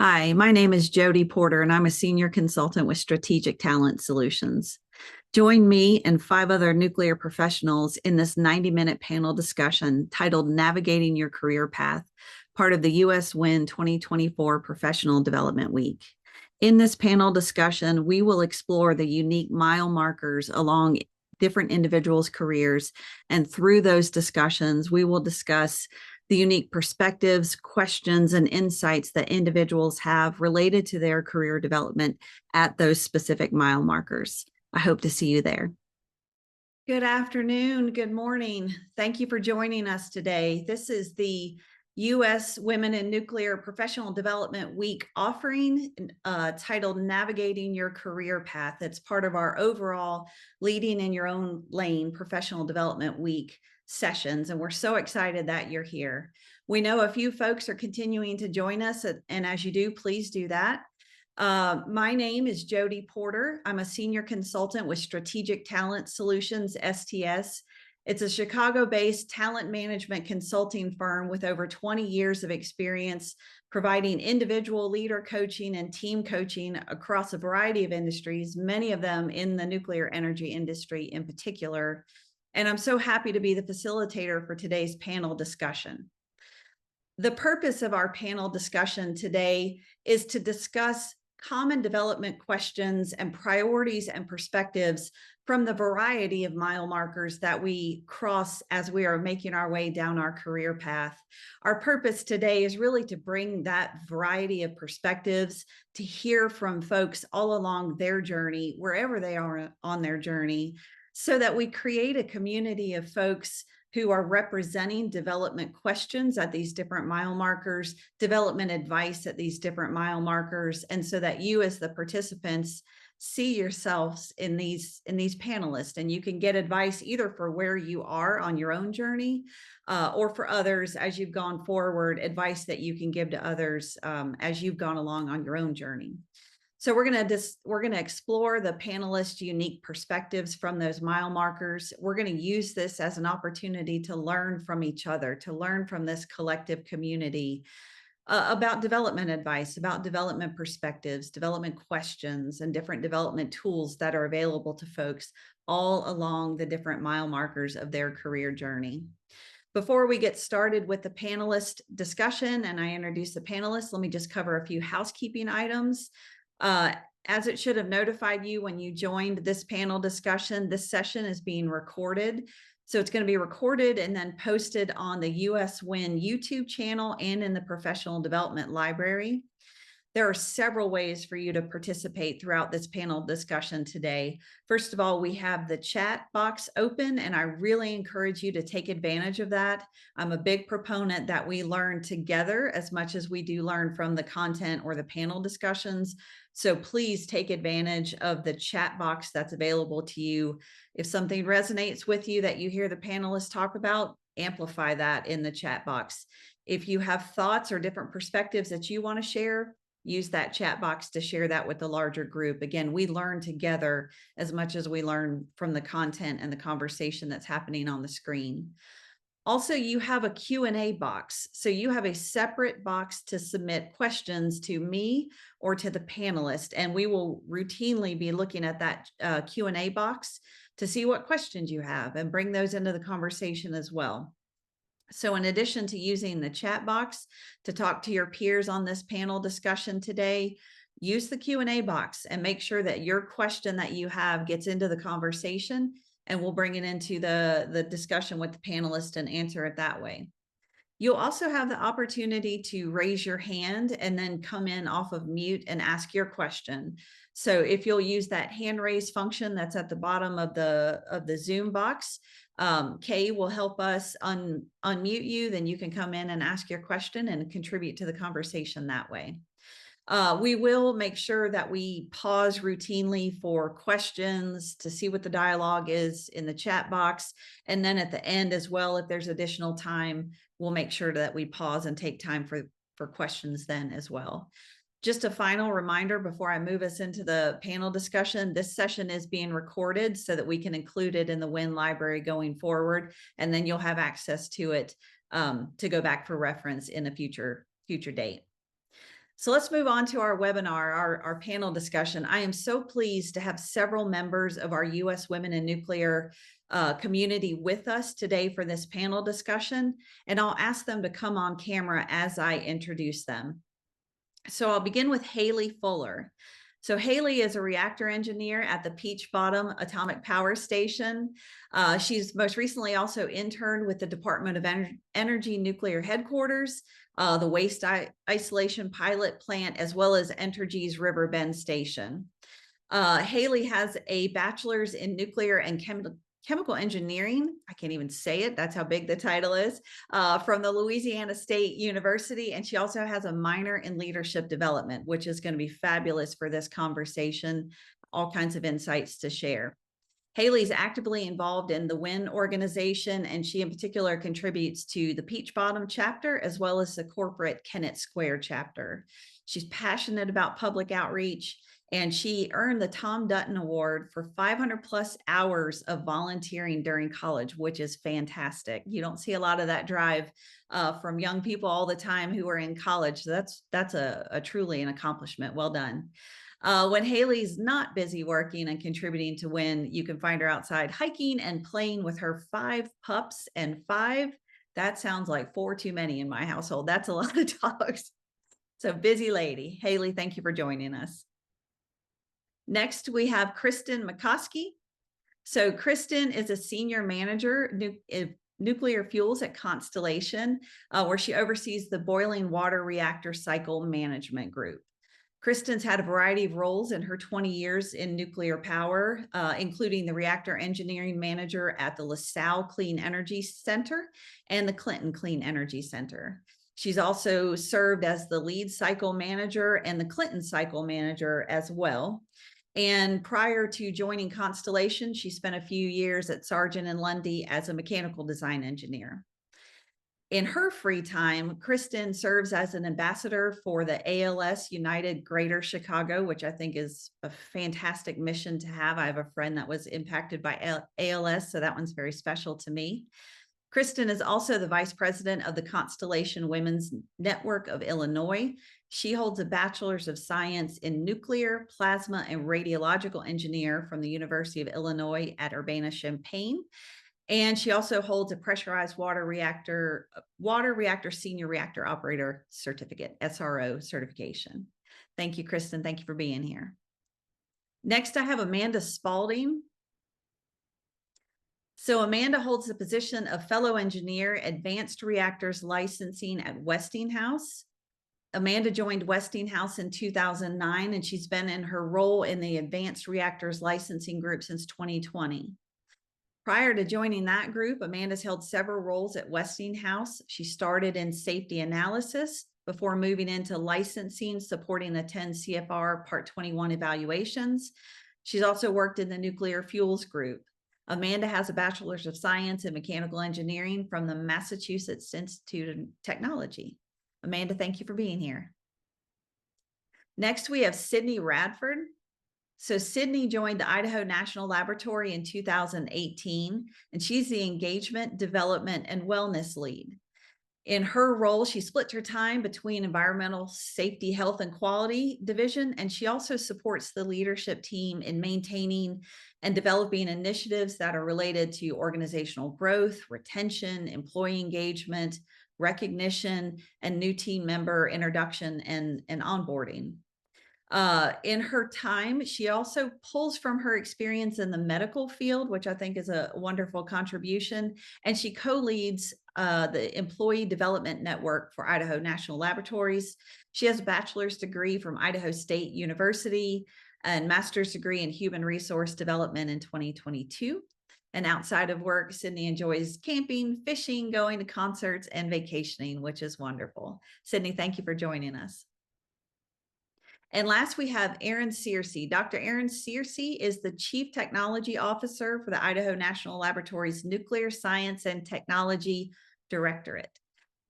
Hi, my name is Jody Porter, and I'm a senior consultant with Strategic Talent Solutions. Join me and five other nuclear professionals in this 90-minute panel discussion titled Navigating Your Career Path, part of the U.S. WIN 2024 Professional Development Week. In this panel discussion, we will explore the unique mile markers along different individuals' careers, and through those discussions, we will discuss the unique perspectives, questions, and insights that individuals have related to their career development at those specific mile markers. I hope to see you there. Good afternoon, good morning. Thank you for joining us today. This is the U.S. Women in Nuclear Professional Development Week offering titled Navigating Your Career Path. It's part of our overall Leading in Your Own Lane Professional Development Week sessions, and we're so excited that you're here. We know a few folks are continuing to join us, and as you do, please do that. My name is Jody Porter. I'm a senior consultant with Strategic Talent Solutions, STS. It's a Chicago-based talent management consulting firm with over 20 years of experience providing individual leader coaching and team coaching across a variety of industries, many of them in the nuclear energy industry in particular. And I'm so happy to be the facilitator for today's panel discussion. The purpose of our panel discussion today is to discuss common development questions and priorities and perspectives from the variety of mile markers that we cross as we are making our way down our career path. Our purpose today is really to bring that variety of perspectives, to hear from folks all along their journey, wherever they are on their journey, so that we create a community of folks who are representing development questions at these different mile markers, development advice at these different mile markers, and so that you as the participants see yourselves in these panelists, and you can get advice either for where you are on your own journey or for others as you've gone forward, advice that you can give to others as you've gone along on your own journey. So we're going to explore the panelists' unique perspectives from those mile markers. We're going to use this as an opportunity to learn from each other, to learn from this collective community about development advice, about development perspectives, development questions, and different development tools that are available to folks all along the different mile markers of their career journey. Before we get started with the panelist discussion and I introduce the panelists, let me just cover a few housekeeping items. As it should have notified you when you joined this panel discussion, this session is being recorded. So it's going to be recorded and then posted on the US WIN YouTube channel and in the Professional Development Library. There are several ways for you to participate throughout this panel discussion today. First of all, we have the chat box open, and I really encourage you to take advantage of that. I'm a big proponent that we learn together as much as we do learn from the content or the panel discussions. So please take advantage of the chat box that's available to you. If something resonates with you that you hear the panelists talk about, amplify that in the chat box. If you have thoughts or different perspectives that you want to share, use that chat box to share that with the larger group. Again, we learn together as much as we learn from the content and the conversation that's happening on the screen. Also, you have a Q&A box. So you have a separate box to submit questions to me or to the panelist, and we will routinely be looking at that Q&A box to see what questions you have and bring those into the conversation as well. So in addition to using the chat box to talk to your peers on this panel discussion today, use the Q&A box and make sure that your question that you have gets into the conversation, and we'll bring it into the discussion with the panelist and answer it that way. You'll also have the opportunity to raise your hand and then come in off of mute and ask your question. So if you'll use that hand raise function that's at the bottom of the Zoom box, Kay will help us unmute you, then you can come in and ask your question and contribute to the conversation that way. We will make sure that we pause routinely for questions to see what the dialogue is in the chat box. And then at the end as well, if there's additional time, we'll make sure that we pause and take time for questions then as well. Just a final reminder before I move us into the panel discussion, this session is being recorded so that we can include it in the WIN library going forward, and then you'll have access to it to go back for reference in a future date. So let's move on to our webinar, our panel discussion. I am so pleased to have several members of our U.S. Women in Nuclear community with us today for this panel discussion, and I'll ask them to come on camera as I introduce them. So I'll begin with Haley Fuller. So Haley is a reactor engineer at the Peach Bottom Atomic Power Station. She's most recently also interned with the Department of Energy Nuclear Headquarters, the Waste Isolation Pilot Plant, as well as Entergy's River Bend Station. Haley has a bachelor's in nuclear and chemical engineering. I can't even say it. That's how big the title is, from the Louisiana State University. And she also has a minor in leadership development, which is going to be fabulous for this conversation, all kinds of insights to share. Haley's actively involved in the WIN organization, and she in particular contributes to the Peach Bottom chapter, as well as the corporate Kennett Square chapter. She's passionate about public outreach, and she earned the Tom Dutton Award for 500 plus hours of volunteering during college, which is fantastic. You don't see a lot of that drive from young people all the time who are in college. So that's a truly an accomplishment. Well done. When Haley's not busy working and contributing to WIN, you can find her outside hiking and playing with her 5 pups, and 5, that sounds like 4 too many in my household. That's a lot of dogs. So busy lady. Haley, thank you for joining us. Next, we have Kristen McCoskey. So Kristen is a senior manager nuclear fuels at Constellation, where she oversees the boiling water reactor cycle management group. Kristen's had a variety of roles in her 20 years in nuclear power, including the reactor engineering manager at the LaSalle Clean Energy Center and the Clinton Clean Energy Center. She's also served as the lead cycle manager and the Clinton cycle manager as well. And prior to joining Constellation, she spent a few years at Sargent and Lundy as a mechanical design engineer. In her free time, Kristen serves as an ambassador for the ALS United Greater Chicago, which I think is a fantastic mission to have. I have a friend that was impacted by ALS, so that one's very special to me. Kristen is also the vice president of the Constellation Women's Network of Illinois. She holds a bachelor's of science in nuclear, plasma, and radiological engineer from the University of Illinois at Urbana-Champaign. And she also holds a pressurized water reactor senior reactor operator certificate, SRO certification. Thank you, Kristen. Thank you for being here. Next, I have Amanda Spalding. So Amanda holds the position of fellow engineer, advanced reactors licensing at Westinghouse. Amanda joined Westinghouse in 2009, and she's been in her role in the advanced reactors licensing group since 2020. Prior to joining that group, Amanda's held several roles at Westinghouse. She started in safety analysis before moving into licensing, supporting the 10 CFR Part 21 evaluations. She's also worked in the nuclear fuels group. Amanda has a bachelor's of science in mechanical engineering from the Massachusetts Institute of Technology. Amanda, thank you for being here. Next, we have Sydney Radford. So Sydney joined the Idaho National Laboratory in 2018, and she's the engagement, development, and wellness lead. In her role, she splits her time between environmental safety, health, and quality division, and she also supports the leadership team in maintaining and developing initiatives that are related to organizational growth, retention, employee engagement, recognition, and new team member introduction and onboarding. In her time, she also pulls from her experience in the medical field, which I think is a wonderful contribution. And she co-leads the Employee Development Network for Idaho National Laboratories. She has a bachelor's degree from Idaho State University and master's degree in human resource development in 2022. And outside of work, Sydney enjoys camping, fishing, going to concerts, and vacationing, which is wonderful. Sydney, thank you for joining us. And last, we have Erin Searcy. Dr. Erin Searcy is the Chief Technology Officer for the Idaho National Laboratory's Nuclear Science and Technology Directorate.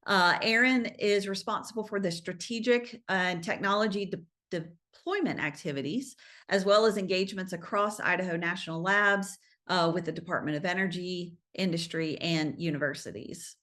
Erin is responsible for the strategic and technology deployment activities, as well as engagements across Idaho National Labs with the Department of Energy, industry, and universities.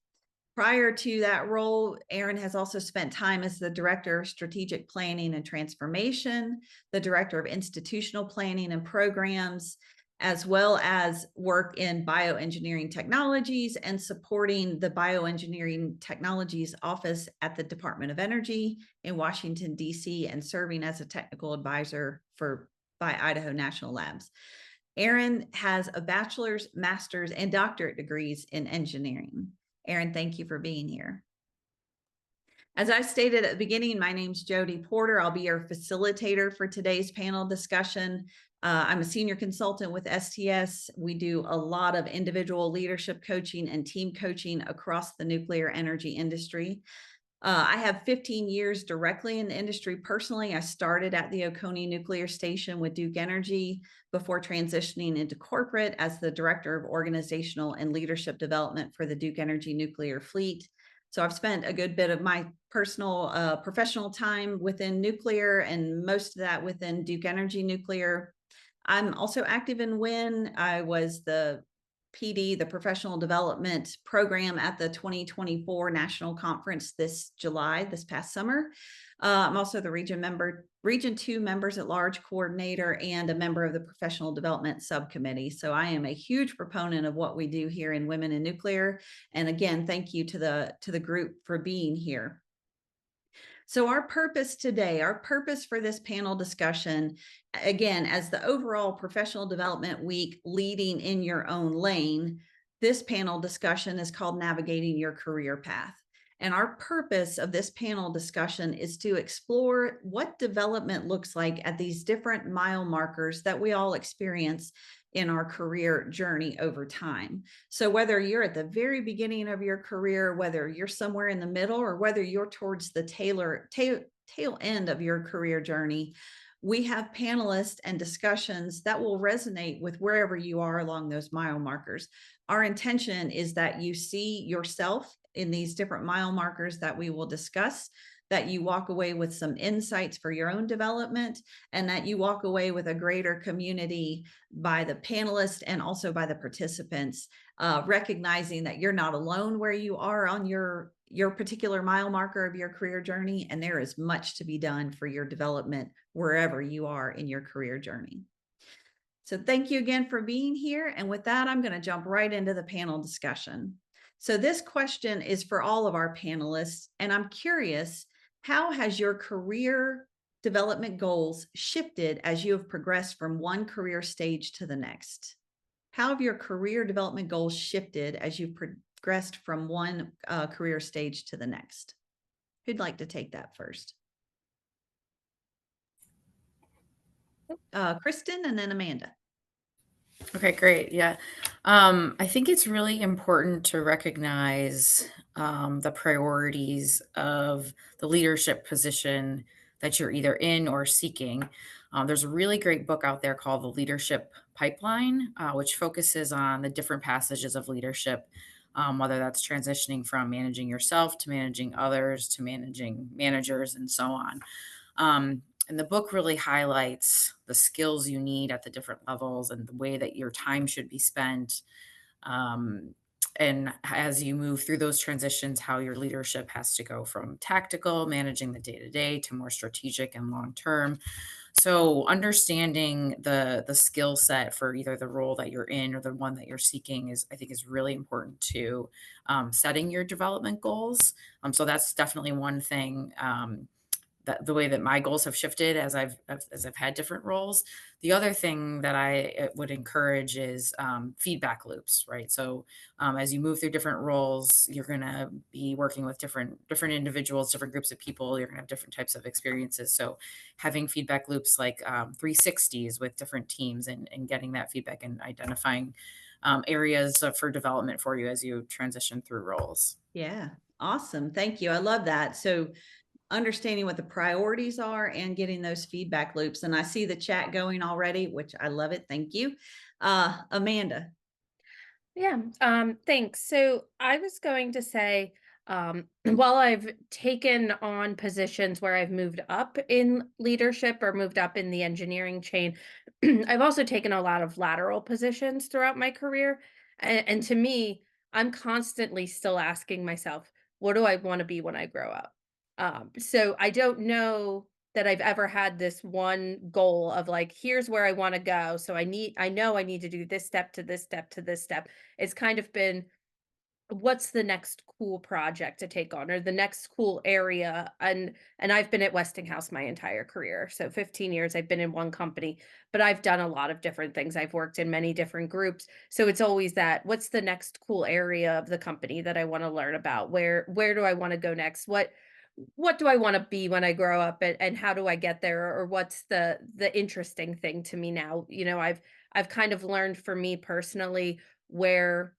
Prior to that role, Erin has also spent time as the Director of Strategic Planning and Transformation, the Director of Institutional Planning and Programs, as well as work in bioengineering technologies and supporting the Bioengineering Technologies Office at the Department of Energy in Washington, D.C., and serving as a technical advisor by Idaho National Labs. Erin has a bachelor's, master's, and doctorate degrees in engineering. Erin, thank you for being here. As I stated at the beginning, my name's Jody Porter. I'll be your facilitator for today's panel discussion. I'm a senior consultant with STS. We do a lot of individual leadership coaching and team coaching across the nuclear energy industry. I have 15 years directly in the industry personally. I started at the Oconee Nuclear Station with Duke Energy before transitioning into corporate as the Director of Organizational and Leadership Development for the Duke Energy Nuclear Fleet. So I've spent a good bit of my personal professional time within nuclear, and most of that within Duke Energy Nuclear. I'm also active in WIN. I was the PD, the Professional Development Program at the 2024 National Conference this past summer. I'm also the Region 2 Members at Large Coordinator and a member of the Professional Development Subcommittee. So I am a huge proponent of what we do here in Women in Nuclear. And again, thank you to the group for being here. So our purpose today, our purpose for this panel discussion, again, as the overall professional development week leading in your own lane, this panel discussion is called Navigating Your Career Path. And our purpose of this panel discussion is to explore what development looks like at these different mile markers that we all experience in our career journey over time. So whether you're at the very beginning of your career, whether you're somewhere in the middle, or whether you're towards the tail end of your career journey, we have panelists and discussions that will resonate with wherever you are along those mile markers. Our intention is that you see yourself in these different mile markers that we will discuss, that you walk away with some insights for your own development, and that you walk away with a greater community by the panelists and also by the participants, recognizing that you're not alone where you are on your particular mile marker of your career journey, and there is much to be done for your development wherever you are in your career journey. So thank you again for being here. And with that, I'm going to jump right into the panel discussion. So this question is for all of our panelists, and I'm curious, how has your career development goals shifted as you have progressed from one career stage to the next? How have your career development goals shifted as you've progressed from one career stage to the next? Who'd like to take that first? Kristen and then Amanda. Okay, great. Yeah. I think it's really important to recognize the priorities of the leadership position that you're either in or seeking. There's a really great book out there called The Leadership Pipeline, which focuses on the different passages of leadership, whether that's transitioning from managing yourself to managing others to managing managers and so on. And the book really highlights the skills you need at the different levels and the way that your time should be spent. And as you move through those transitions, how your leadership has to go from tactical, managing the day to day, to more strategic and long term. So understanding the skill set for either the role that you're in or the one that you're seeking I think is really important to setting your development goals. So that's definitely one thing. That the way that my goals have shifted as I've had different roles. The other thing that I would encourage is feedback loops, right? So as you move through different roles, you're going to be working with different individuals, different groups of people. You're going to have different types of experiences. So having feedback loops like 360s with different teams and getting that feedback and identifying areas for development for you as you transition through roles. Yeah, awesome. Thank you. I love that. So understanding what the priorities are and getting those feedback loops. And I see the chat going already, which I love it. Thank you. Amanda. Yeah, thanks. So I was going to say, while I've taken on positions where I've moved up in leadership or moved up in the engineering chain, I've also taken a lot of lateral positions throughout my career. And to me, I'm constantly still asking myself, what do I want to be when I grow up? So I don't know that I've ever had this one goal of like, here's where I want to go. So I know I need to do this step to this step to this step. It's kind of been, what's the next cool project to take on or the next cool area, and I've been at Westinghouse my entire career. So 15 years I've been in one company, but I've done a lot of different things. I've worked in many different groups. So it's always that, what's the next cool area of the company that I want to learn about? Where do I want to go next? What do I want to be when I grow up, and how do I get there, or what's the interesting thing to me now? I've kind of learned for me personally where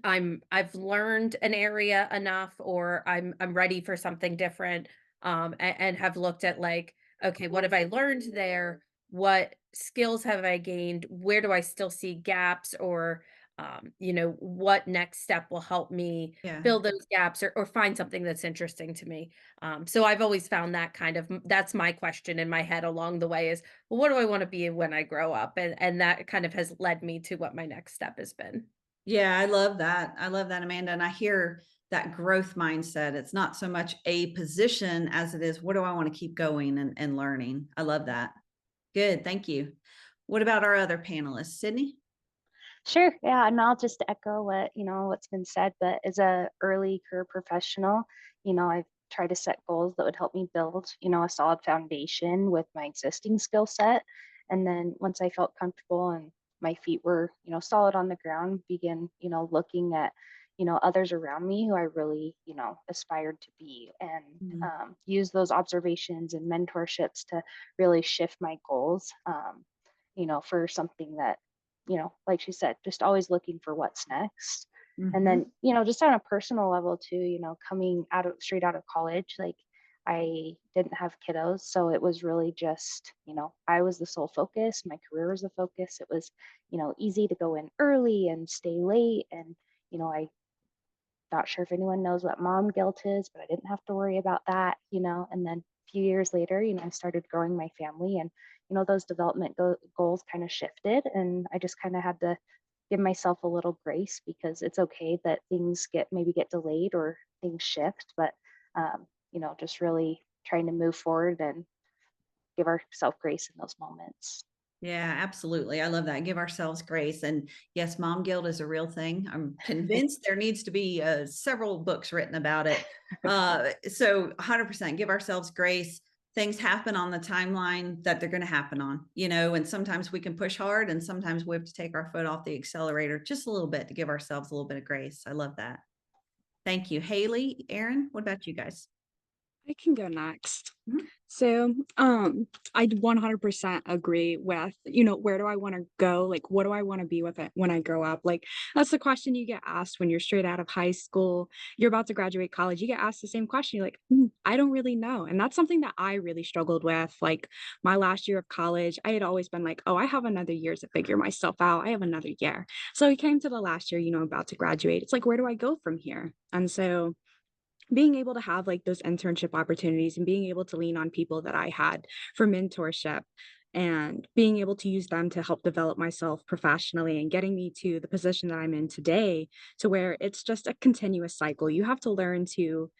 I've learned an area enough, or I'm ready for something different, and have looked at like, okay, what have I learned there? What skills have I gained? Where do I still see gaps, or what next step will help me Yeah. fill those gaps, or find something that's interesting to me. So I've always found that that's my question in my head along the way is, well, what do I want to be when I grow up? And that kind of has led me to what my next step has been. Yeah, I love that. I love that, Amanda. And I hear that growth mindset. It's not so much a position as it is, what do I want to keep going and learning? I love that. Good. Thank you. What about our other panelists? Sydney? Sure. Yeah. And I'll just echo what's been said. But as a early career professional, I've tried to set goals that would help me build, a solid foundation with my existing skill set. And then once I felt comfortable and my feet were, solid on the ground, begin, looking at, others around me who I really, aspired to be, and Mhm. use those observations and mentorships to really shift my goals, for something that like she said, just always looking for what's next. And Mhm. then, just on a personal level too, coming straight out of college, like I didn't have kiddos. So it was really just, I was the sole focus. My career was the focus. It was, easy to go in early and stay late. And, I not sure if anyone knows what mom guilt is, but I didn't have to worry about that, And then a few years later, I started growing my family, and, those development goals kind of shifted. And I just kind of had to give myself a little grace, because it's okay that things maybe get delayed or things shift, but, just really trying to move forward and give ourselves grace in those moments. Yeah, absolutely. I love that. Give ourselves grace. And yes, mom guilt is a real thing. I'm convinced there needs to be several books written about it. So 100% give ourselves grace. Things happen on the timeline that they're going to happen on, and sometimes we can push hard and sometimes we have to take our foot off the accelerator just a little bit to give ourselves a little bit of grace. I love that. Thank you. Haley, Aaron, what about you guys? I can go next. Mhm. So, I 100% agree with, where do I want to go? Like, what do I want to be with it when I grow up? Like, that's the question you get asked when you're straight out of high school, you're about to graduate college. You get asked the same question. You're like, I don't really know. And that's something that I really struggled with. Like, my last year of college, I had always been like, oh, I have another year to figure myself out. I have another year. So, we came to the last year, about to graduate. It's like, where do I go from here? And so, being able to have like those internship opportunities and being able to lean on people that I had for mentorship and being able to use them to help develop myself professionally and getting me to the position that I'm in today, to where it's just a continuous cycle. You have to learn to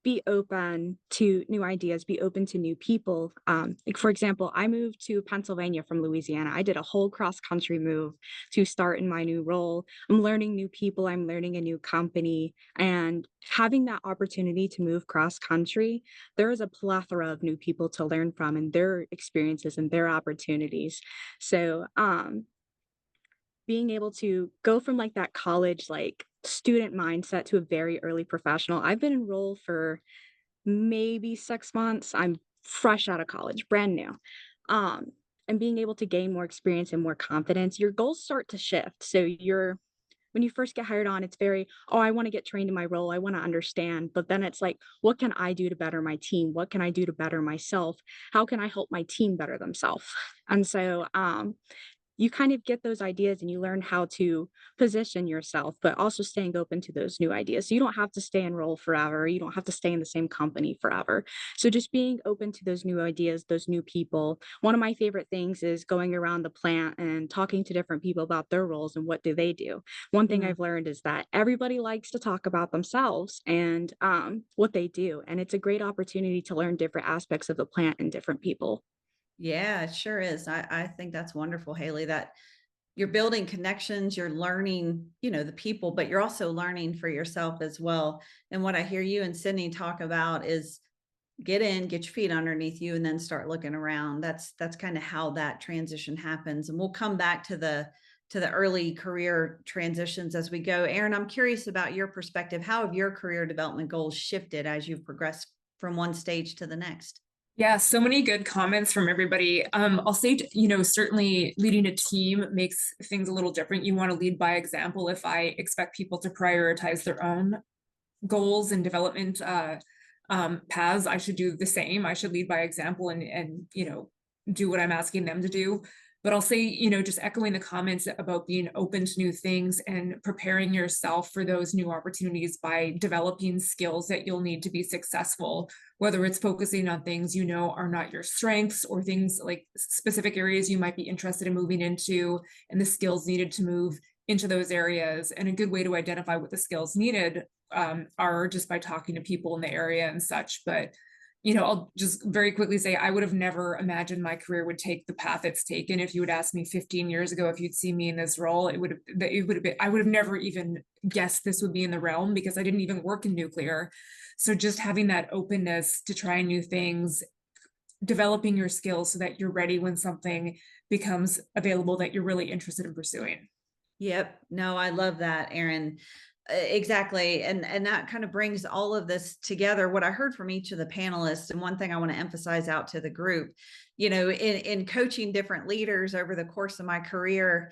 be open to new ideas, be open to new people. Like for example, I moved to Pennsylvania from Louisiana. I did a whole cross country move to start in my new role. I'm learning new people, I'm learning a new company, and having that opportunity to move cross country, there is a plethora of new people to learn from and their experiences and their opportunities. So, being able to go from like that college like student mindset to a very early professional. I've been enrolled for maybe 6 months. I'm fresh out of college, brand new. Um, and being able to gain more experience and more confidence, your goals start to shift. So when you first get hired on, it's very, oh, I want to get trained in my role. I want to understand. But then it's like, what can I do to better my team? What can I do to better myself? How can I help my team better themselves? And so you kind of get those ideas and you learn how to position yourself, but also staying open to those new ideas. So you don't have to stay in role forever. You don't have to stay in the same company forever. So just being open to those new ideas, those new people. One of my favorite things is going around the plant and talking to different people about their roles and what do they do. One thing I've learned is that everybody likes to talk about themselves and what they do. And it's a great opportunity to learn different aspects of the plant and different people. Yeah, it sure is. I think that's wonderful, Haley, that you're building connections, you're learning, the people, but you're also learning for yourself as well. And what I hear you and Sydney talk about is get in, get your feet underneath you, and then start looking around. That's kind of how that transition happens. And we'll come back to the early career transitions as we go. Erin, I'm curious about your perspective. How have your career development goals shifted as you've progressed from one stage to the next? Yeah, so many good comments from everybody. I'll say, certainly leading a team makes things a little different. You want to lead by example. If I expect people to prioritize their own goals and development paths, I should do the same. I should lead by example and do what I'm asking them to do. But I'll say, just echoing the comments about being open to new things and preparing yourself for those new opportunities by developing skills that you'll need to be successful, whether it's focusing on things are not your strengths or things like specific areas you might be interested in moving into and the skills needed to move into those areas. And a good way to identify what the skills needed are just by talking to people in the area and such. But I'll just very quickly say I would have never imagined my career would take the path it's taken. If you would ask me 15 years ago if you'd see me in this role, I would have been, I would have never even guessed this would be in the realm because I didn't even work in nuclear. So just having that openness to try new things, developing your skills so that you're ready when something becomes available that you're really interested in pursuing. Yep. No, I love that, Erin. Exactly. And that kind of brings all of this together. What I heard from each of the panelists, and one thing I want to emphasize out to the group, in coaching different leaders over the course of my career,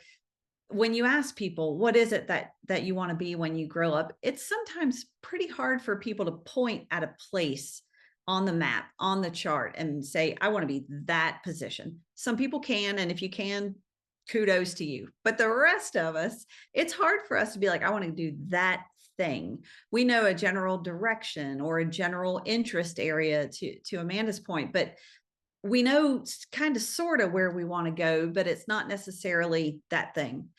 when you ask people, what is it that you want to be when you grow up? It's sometimes pretty hard for people to point at a place on the map, on the chart, and say, I want to be that position. Some people can, and if you can, kudos to you. But the rest of us, it's hard for us to be like, I want to do that thing. We know a general direction or a general interest area, to Amanda's point, but we know kind of sort of where we want to go, but it's not necessarily that thing.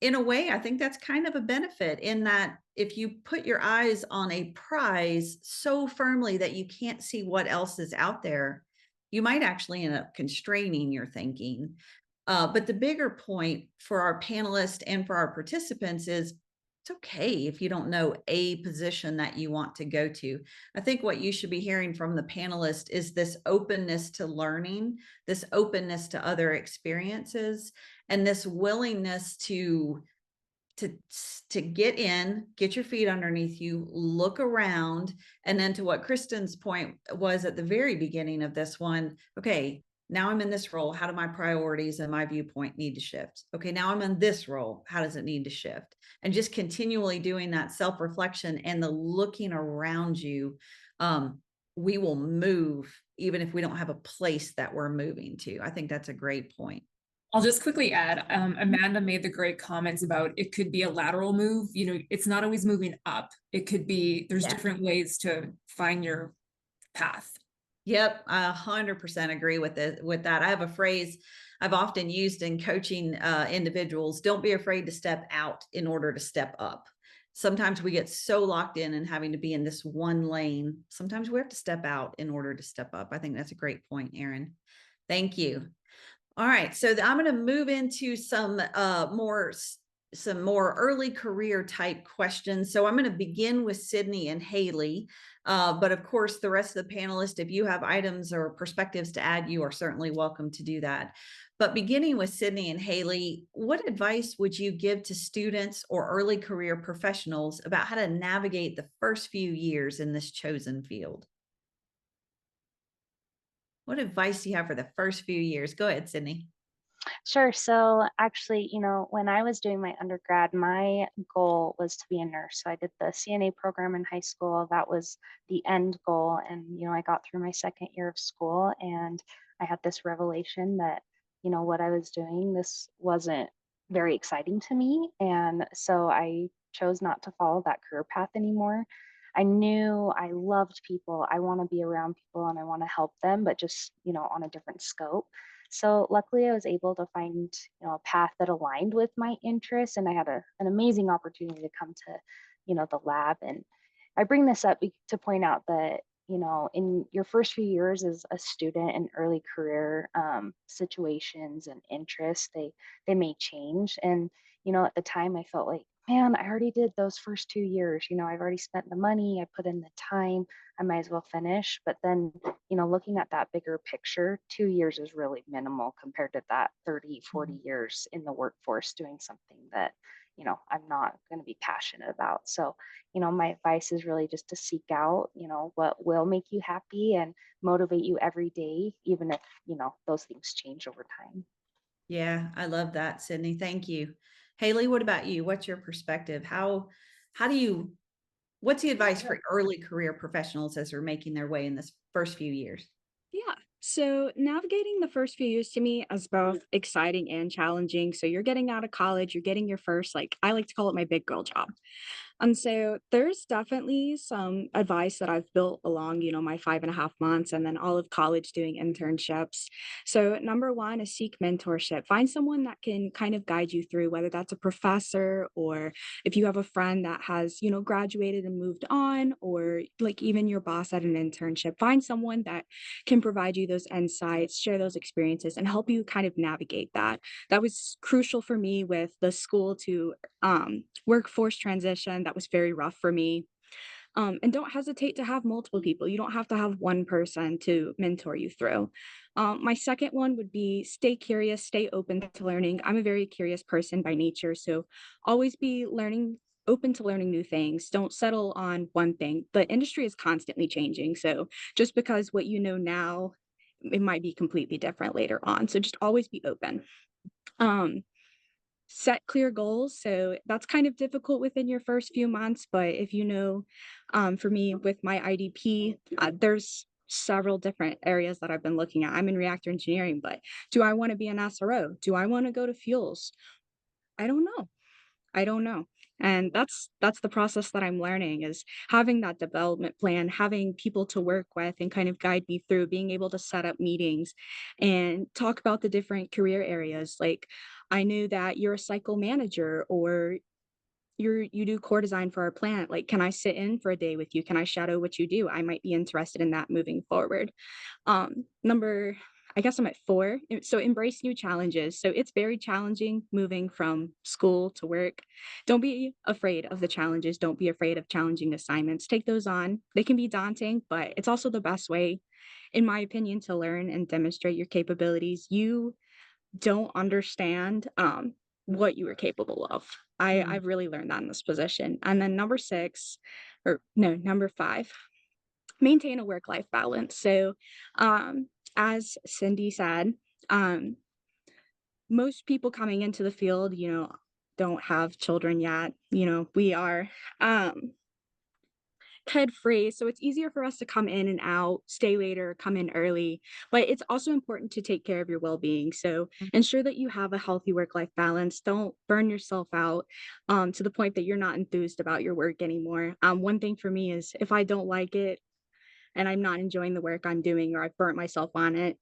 In a way, I think that's kind of a benefit in that if you put your eyes on a prize so firmly that you can't see what else is out there, you might actually end up constraining your thinking. But the bigger point for our panelists and for our participants is it's okay if you don't know a position that you want to go to. I think what you should be hearing from the panelists is this openness to learning, this openness to other experiences, and this willingness to get in, get your feet underneath you, look around, and then to what Kristen's point was at the very beginning of this one, okay, now I'm in this role. How do my priorities and my viewpoint need to shift? Okay, now I'm in this role. How does it need to shift? And just continually doing that self-reflection and the looking around you, we will move even if we don't have a place that we're moving to. I think that's a great point. I'll just quickly add, Amanda made the great comments about it could be a lateral move. It's not always moving up. It could be, there's different ways to find your path. Yep, I 100% agree with that. I have a phrase I've often used in coaching individuals: don't be afraid to step out in order to step up. Sometimes we get so locked in and having to be in this one lane. Sometimes we have to step out in order to step up. I think that's a great point, Erin. Thank you. All right, so I'm going to move into some more early career type questions. So I'm going to begin with Sydney and Haley. But of course, the rest of the panelists, if you have items or perspectives to add, you are certainly welcome to do that. But beginning with Sydney and Haley, what advice would you give to students or early career professionals about how to navigate the first few years in this chosen field? What advice do you have for the first few years? Go ahead, Sydney. Sure. So actually, when I was doing my undergrad, my goal was to be a nurse. So I did the CNA program in high school. That was the end goal. And, I got through my second year of school and I had this revelation that, what I was doing, this wasn't very exciting to me. And so I chose not to follow that career path anymore. I knew I loved people. I want to be around people and I want to help them, but just, on a different scope. So luckily I was able to find, a path that aligned with my interests, and I had an amazing opportunity to come to, the lab. And I bring this up to point out that, in your first few years as a student in early career situations and interests, they may change. And, at the time I felt like, man, I already did those first 2 years. I've already spent the money, I put in the time, I might as well finish. But then, looking at that bigger picture, 2 years is really minimal compared to that 30, 40 years in the workforce doing something that, I'm not going to be passionate about. So, my advice is really just to seek out, what will make you happy and motivate you every day, even if, those things change over time. Yeah, I love that, Sydney. Thank you. Haley, what about you? What's your perspective? How do you, what's the advice for early career professionals as they're making their way in this first few years? Yeah. So navigating the first few years to me as both exciting and challenging. So you're getting out of college, you're getting your first, like I like to call it my big girl job. And so there's definitely some advice that I've built along, my 5.5 months and then all of college doing internships. So number one is seek mentorship. Find someone that can kind of guide you through, whether that's a professor or if you have a friend that has, graduated and moved on, or like even your boss at an internship. Find someone that can provide you those insights, share those experiences, and help you kind of navigate that. That was crucial for me with the school to workforce transition. That was very rough for me. And don't hesitate to have multiple people. You don't have to have one person to mentor you through. My second one would be stay curious, stay open to learning. I'm a very curious person by nature, so always be learning, open to learning new things. Don't settle on one thing. The industry is constantly changing, so just because what you know now, it might be completely different later on. So just always be open. Um, Set clear goals. So that's kind of difficult within your first few months, but if for me with my IDP, there's several different areas that I've been looking at. I'm in reactor engineering, but do I want to be an SRO? Do I want to go to fuels? I don't know. I don't know. And that's the process that I'm learning, is having that development plan, having people to work with and kind of guide me through, being able to set up meetings and talk about the different career areas. Like I knew that you're a cycle manager, or you do core design for our plant. Like, can I sit in for a day with you? Can I shadow what you do? I might be interested in that moving forward. Number, I guess I'm at 4. So embrace new challenges. So it's very challenging moving from school to work. Don't be afraid of the challenges. Don't be afraid of challenging assignments. Take those on. They can be daunting, but it's also the best way, in my opinion, to learn and demonstrate your capabilities. You don't understand what you are capable of. I've really learned that in this position. And then number 6, or no, number 5, maintain a work-life balance. So, as Cindy said, um, most people coming into the field, don't have children yet. We are kid free, so it's easier for us to come in and out, stay later, come in early. But it's also important to take care of your well-being. So ensure that you have a healthy work-life balance. Don't burn yourself out to the point that you're not enthused about your work anymore. One thing for me is if I don't like it and I'm not enjoying the work I'm doing, or I've burnt myself on it,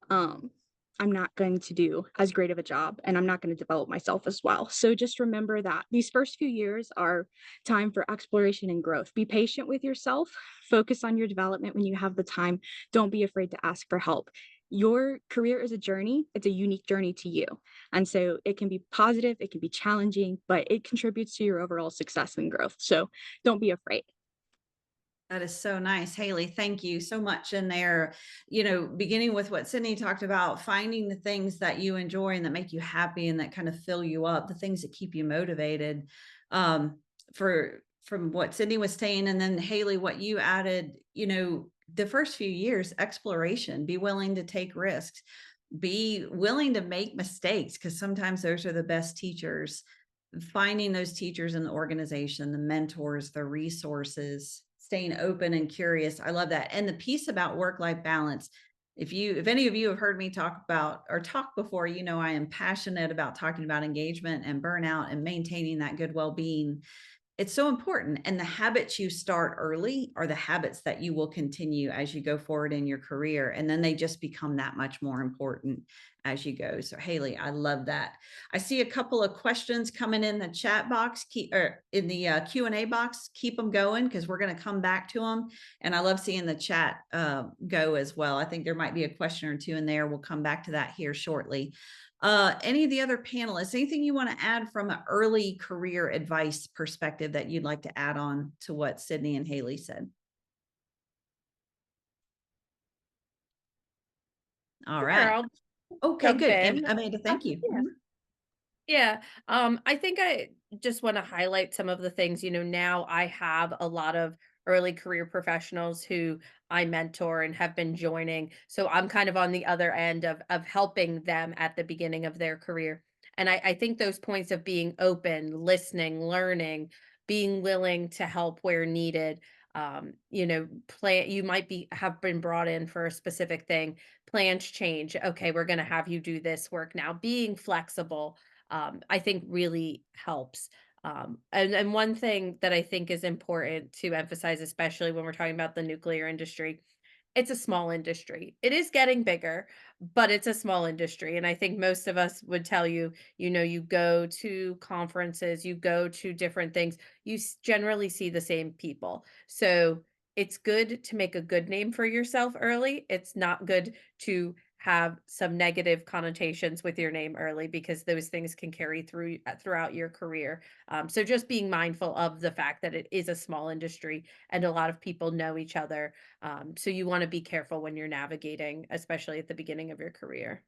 um, I'm not going to do as great of a job, and I'm not going to develop myself as well. So just remember that these first few years are time for exploration and growth. Be patient with yourself, focus on your development when you have the time. Don't be afraid to ask for help. Your career is a journey. It's a unique journey to you. And so it can be positive, it can be challenging, but it contributes to your overall success and growth. So don't be afraid. That is so nice. Haley, thank you so much in there. Beginning with what Sydney talked about, finding the things that you enjoy and that make you happy and that kind of fill you up, the things that keep you motivated. From what Sydney was saying, and then Haley, what you added, the first few years, exploration, be willing to take risks, be willing to make mistakes, because sometimes those are the best teachers. Finding those teachers in the organization, the mentors, the resources, staying open and curious. I love that. And the piece about work-life balance if any of you have heard me talk before, you know, I am passionate about talking about engagement and burnout and maintaining that good well-being. It's so important. And the habits you start early are the habits that you will continue as you go forward in your career. And then they just become that much more important as you go. So Haley, I love that. I see a couple of questions coming in the chat box, or in the Q&A box. Keep them going because we're going to come back to them. And I love seeing the chat go as well. I think there might be a question or two in there. We'll come back to that here shortly. Any of the other panelists, anything you want to add from an early career advice perspective that you'd like to add on to what Sydney and Haley said? All right. I'll Okay, jump good. in. Amanda, thank you. Yeah. Yeah. I think I just want to highlight some of the things, you know, now I have a lot of early career professionals who I mentor and have been joining. So I'm kind of on the other end of helping them at the beginning of their career. And I think those points of being open, listening, learning, being willing to help where needed. You know, you might have been brought in for a specific thing, plans change. Okay, we're going to have you do this work now. Being flexible, I think really helps. And one thing that I think is important to emphasize, especially when we're talking about the nuclear industry, it's a small industry. It is getting bigger, but it's a small industry. And I think most of us would tell you, you know, you go to conferences, you go to different things, you generally see the same people. So it's good to make a good name for yourself early. It's not good to have some negative connotations with your name early because those things can carry throughout your career. So just being mindful of the fact that it is a small industry and a lot of people know each other, so you want to be careful when you're navigating, especially at the beginning of your career.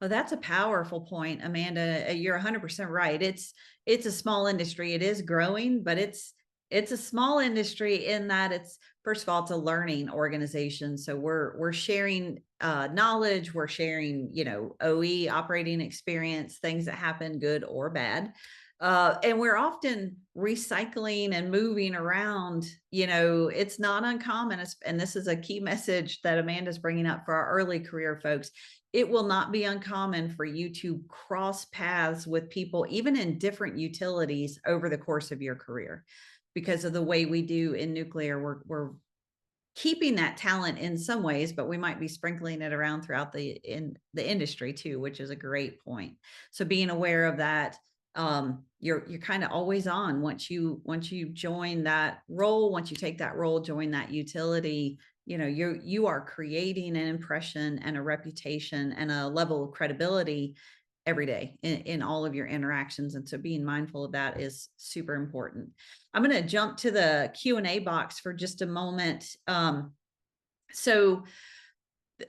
Well, that's a powerful point, Amanda. You're 100% right. It's a small industry. It is growing, but it's a small industry in that it's, first of all, it's a learning organization. So we're sharing knowledge, we're sharing, you know, OE operating experience, things that happen good or bad. And we're often recycling and moving around. You know, it's not uncommon, and this is a key message that Amanda's bringing up for our early career folks. It will not be uncommon for you to cross paths with people, even in different utilities, over the course of your career. Because of the way we do in nuclear, we're keeping that talent in some ways, but we might be sprinkling it around throughout the industry too, which is a great point. So being aware of that, you're kind of always on once you join that role, once you take that role, join that utility, you know, you are creating an impression and a reputation and a level of credibility every day in all of your interactions. And so being mindful of that is super important. I'm going to jump to the Q&A box for just a moment. So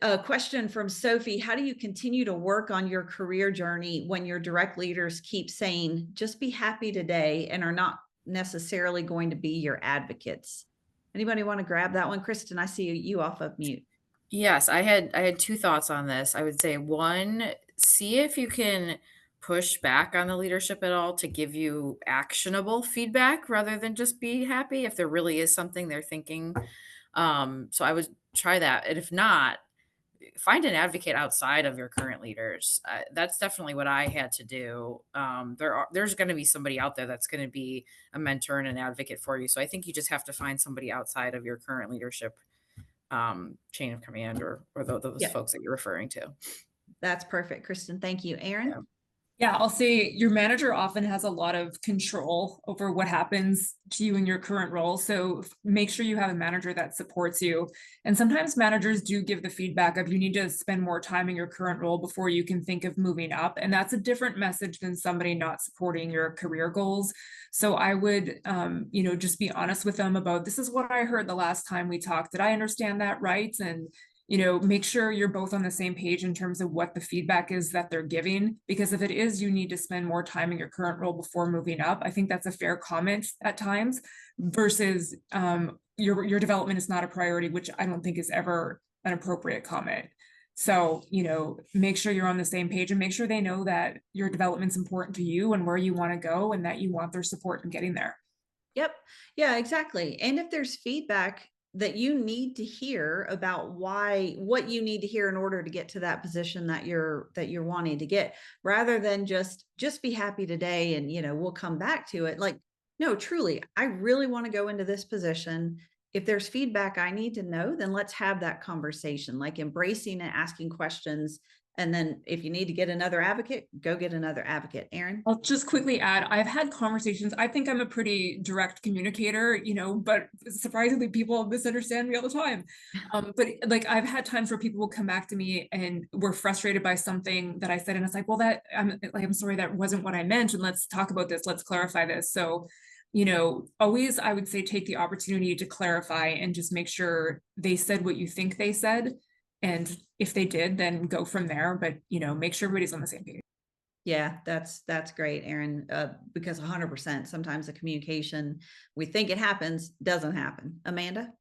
a question from Sophie: how do you continue to work on your career journey when your direct leaders keep saying, just be happy today, and are not necessarily going to be your advocates? Anybody want to grab that one? Kristen, I see you off of mute. Yes, I had two thoughts on this. I would say, one, see if you can push back on the leadership at all to give you actionable feedback rather than just be happy if there really is something they're thinking. So I would try that. And if not, find an advocate outside of your current leaders. That's definitely what I had to do. There's going to be somebody out there that's going to be a mentor and an advocate for you. So I think you just have to find somebody outside of your current leadership chain of command, or those folks that you're referring to. That's perfect, Kristen. Thank you. Aaron? Yeah. Yeah, I'll say your manager often has a lot of control over what happens to you in your current role. So make sure you have a manager that supports you. And sometimes managers do give the feedback of you need to spend more time in your current role before you can think of moving up. And that's a different message than somebody not supporting your career goals. So I would, just be honest with them about, this is what I heard the last time we talked. Did I understand that right? And make sure you're both on the same page in terms of what the feedback is that they're giving, because if it is, you need to spend more time in your current role before moving up. I think that's a fair comment at times versus your development is not a priority, which I don't think is ever an appropriate comment. So, make sure you're on the same page and make sure they know that your development's important to you and where you want to go and that you want their support in getting there. Yep. Yeah, exactly. And if there's feedback, that you need to hear about what you need to hear in order to get to that position that you're wanting to get, rather than just be happy today and, we'll come back to it. Like, no, truly, I really want to go into this position. If there's feedback I need to know, then let's have that conversation, like embracing and asking questions. And then if you need to get another advocate, go get another advocate. Erin? I'll just quickly add, I've had conversations. I think I'm a pretty direct communicator, but surprisingly, people misunderstand me all the time. But like, I've had times where people will come back to me and were frustrated by something that I said, and it's like, well, I'm sorry, that wasn't what I meant, and let's talk about this. Let's clarify this. So, always, I would say, take the opportunity to clarify and just make sure they said what you think they said. And if they did, then go from there. But, make sure everybody's on the same page. Yeah, that's great, Erin, because 100%, sometimes the communication, we think it happens, doesn't happen. Amanda?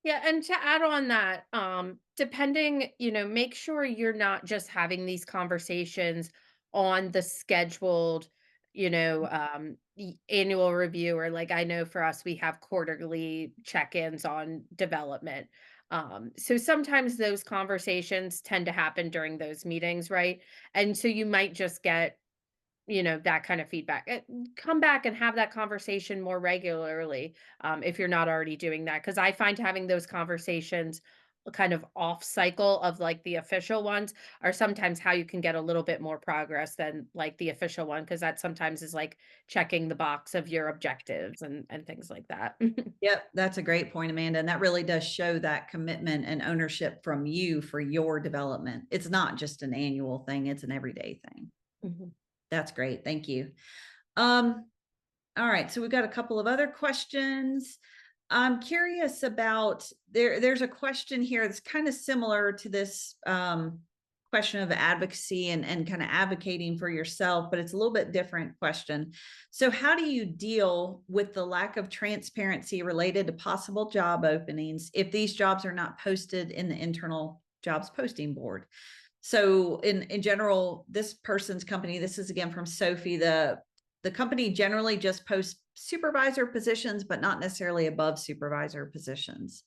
Yeah, and to add on that, depending, make sure you're not just having these conversations on the scheduled, annual review, or like I know for us, we have quarterly check-ins on development. So sometimes those conversations tend to happen during those meetings, right? And so you might just get that kind of feedback. Come back and have that conversation more regularly, if you're not already doing that. Because I find having those conversations kind of off cycle of like the official ones are sometimes how you can get a little bit more progress than like the official one, because that sometimes is like checking the box of your objectives and things like that. Yep, that's a great point, Amanda. And that really does show that commitment and ownership from you for your development. It's not just an annual thing, it's an everyday thing. Mhm. That's great. Thank you. All right, so we've got a couple of other questions. I'm curious about, there's a question here that's kind of similar to this question of advocacy and kind of advocating for yourself, but it's a little bit different question. So how do you deal with the lack of transparency related to possible job openings if these jobs are not posted in the internal jobs posting board? So in general, this person's company, this is again from Sophie, the company generally just posts supervisor positions, but not necessarily above supervisor positions.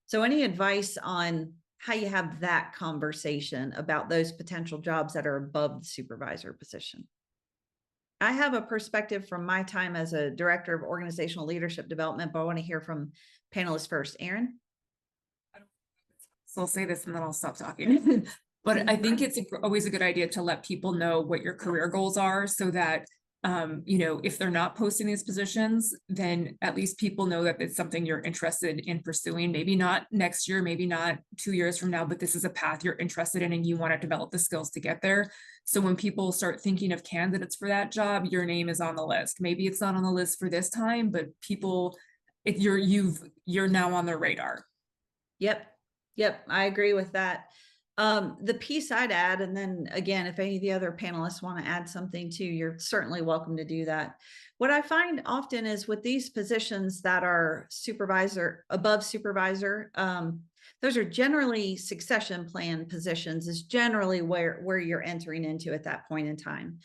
So any advice on how you have that conversation about those potential jobs that are above the supervisor position? I have a perspective from my time as a director of organizational leadership development, but I want to hear from panelists first. Erin? So I'll say this and then I'll stop talking. But I think it's always a good idea to let people know what your career goals are, so that if they're not posting these positions, then at least people know that it's something you're interested in pursuing. Maybe not next year, maybe not 2 years from now, but this is a path you're interested in and you want to develop the skills to get there. So when people start thinking of candidates for that job, your name is on the list. Maybe it's not on the list for this time, but people, you're now on their radar. Yep, I agree with that. The piece I'd add, and then again, if any of the other panelists want to add something too, you're certainly welcome to do that. What I find often is with these positions that are above supervisor, those are generally succession plan positions, is generally where you're entering into at that point in time.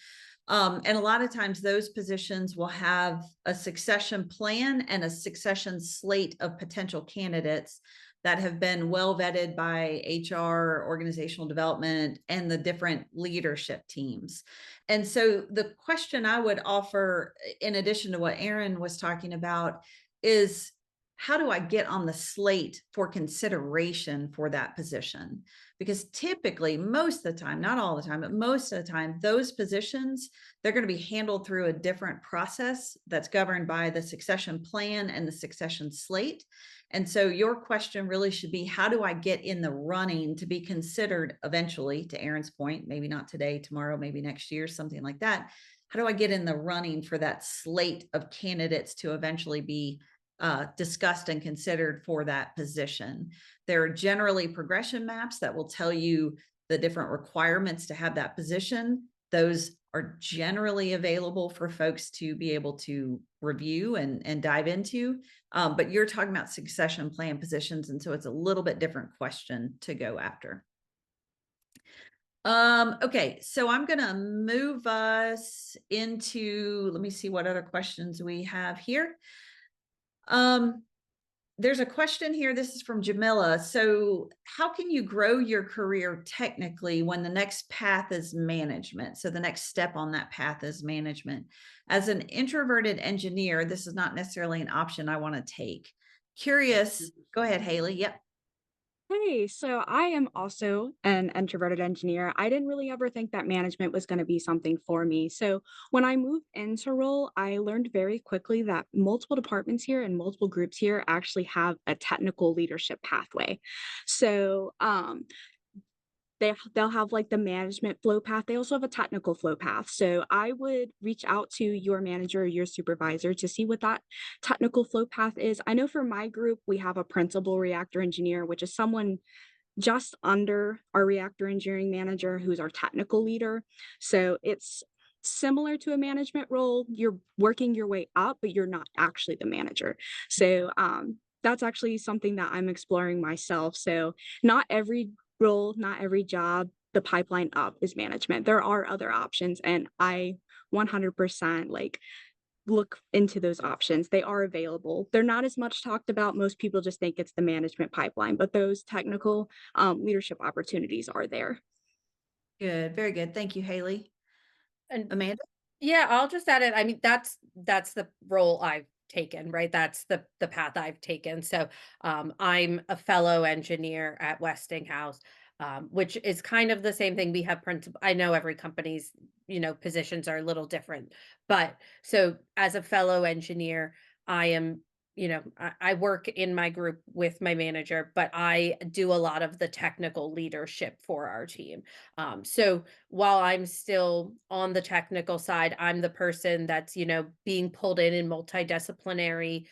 And a lot of times those positions will have a succession plan and a succession slate of potential candidates that have been well vetted by HR, organizational development, and the different leadership teams. And so the question I would offer, in addition to what Erin was talking about, is how do I get on the slate for consideration for that position? Because typically, most of the time, not all the time, but most of the time, those positions, they're going to be handled through a different process that's governed by the succession plan and the succession slate. And so your question really should be, how do I get in the running to be considered eventually, to Erin's point, maybe not today, tomorrow, maybe next year, something like that. How do I get in the running for that slate of candidates to eventually be discussed and considered for that position? There are generally progression maps that will tell you the different requirements to have that position. Those are generally available for folks to be able to review and dive into. But you're talking about succession plan positions, and so it's a little bit different question to go after. Okay, so I'm going to move us into, let me see what other questions we have here. there's a question here. This is from Jamila. So how can you grow your career technically when the next path is management? So the next step on that path is management. As an introverted engineer, this is not necessarily an option I want to take. Curious. Go ahead, Haley. Yep. Hey, so I am also an introverted engineer. I didn't really ever think that management was going to be something for me. So when I moved into role, I learned very quickly that multiple departments here and multiple groups here actually have a technical leadership pathway. So they'll have like the management flow path. They also have a technical flow path. So I would reach out to your manager or your supervisor to see what that technical flow path is. I know for my group, we have a principal reactor engineer, which is someone just under our reactor engineering manager, who's our technical leader. So it's similar to a management role. You're working your way up, but you're not actually the manager. So that's actually something that I'm exploring myself. So not every role, not every job, the pipeline up is management. There are other options, and I 100% like look into those options. They are available. They're not as much talked about. Most people just think it's the management pipeline, but those technical leadership opportunities are there. Good. Very good. Thank you, Haley. And Amanda? yeah, I'll just add it. I mean, that's the role I've taken, right? That's the path I've taken. So I'm a fellow engineer at Westinghouse, which is kind of the same thing. We have principal. I know every company's, positions are a little different, but so as a fellow engineer, I am, I work in my group with my manager, but I do a lot of the technical leadership for our team. So while I'm still on the technical side, I'm the person that's, being pulled in multidisciplinary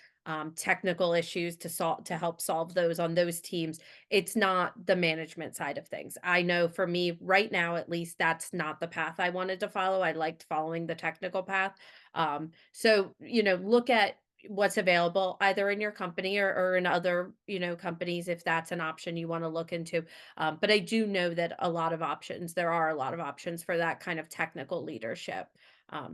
technical issues to help solve those on those teams. It's not the management side of things. I know for me right now, at least, that's not the path I wanted to follow. I liked following the technical path. So, look at what's available either in your company or in other, companies, if that's an option you want to look into. But I do know that there are a lot of options for that kind of technical leadership.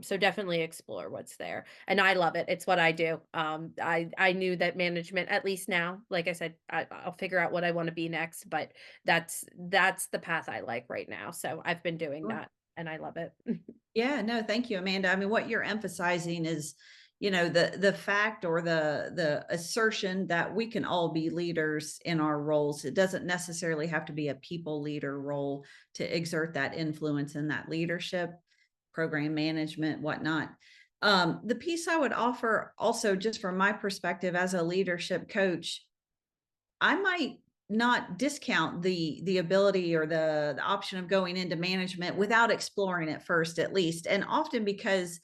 So definitely explore what's there. And I love it. It's what I do. I knew that management, at least now, like I said, I'll figure out what I want to be next, but that's the path I like right now. So I've been doing Sure. that and I love it. Yeah, no, thank you, Amanda. I mean, what you're emphasizing is, the fact or the assertion that we can all be leaders in our roles. It doesn't necessarily have to be a people leader role to exert that influence and that leadership, program management, whatnot. The piece I would offer also, just from my perspective as a leadership coach, I might not discount the ability or the option of going into management without exploring it first, at least. And often because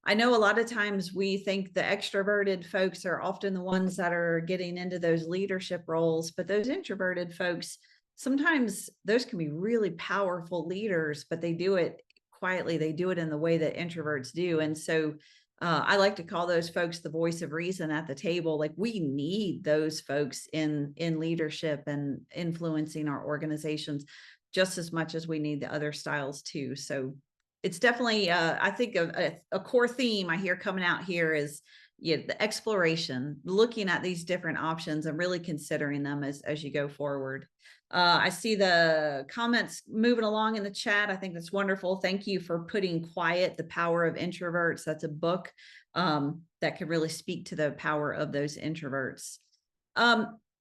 I know a lot of times we think the extroverted folks are often the ones that are getting into those leadership roles, but those introverted folks, sometimes those can be really powerful leaders, but they do it quietly. They do it in the way that introverts do. And so I like to call those folks the voice of reason at the table. Like, we need those folks in leadership and influencing our organizations just as much as we need the other styles too. So it's definitely, I think, a core theme I hear coming out here is, the exploration, looking at these different options and really considering them as you go forward. I see the comments moving along in the chat. I think that's wonderful. Thank you for putting Quiet, The Power of Introverts. That's a book that can really speak to the power of those introverts.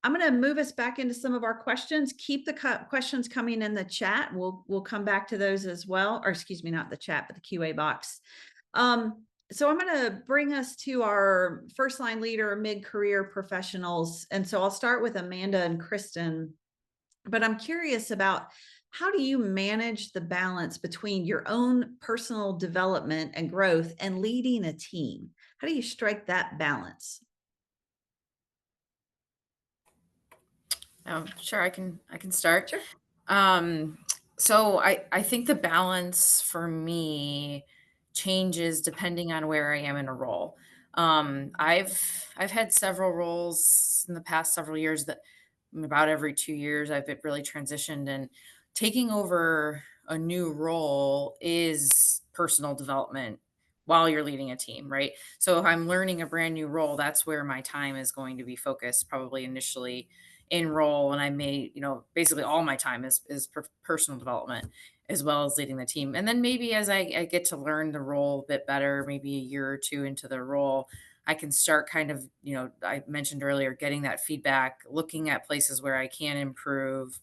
I'm going to move us back into some of our questions. Keep the questions coming in the chat. We'll come back to those as well, or excuse me, not the chat, but the QA box. So I'm going to bring us to our first line leader, mid-career professionals. And so I'll start with Amanda and Kristen, but I'm curious about, how do you manage the balance between your own personal development and growth and leading a team? How do you strike that balance? Sure, I can start. Sure. So I think the balance for me changes depending on where I am in a role. I've had several roles in the past several years that about every 2 years I've been really transitioned, and taking over a new role is personal development while you're leading a team, right? So if I'm learning a brand new role, that's where my time is going to be focused, probably initially in role. And I may, basically all my time is personal development as well as leading the team. And then maybe as I get to learn the role a bit better, maybe a year or two into the role, I can start kind of, I mentioned earlier, getting that feedback, looking at places where I can improve,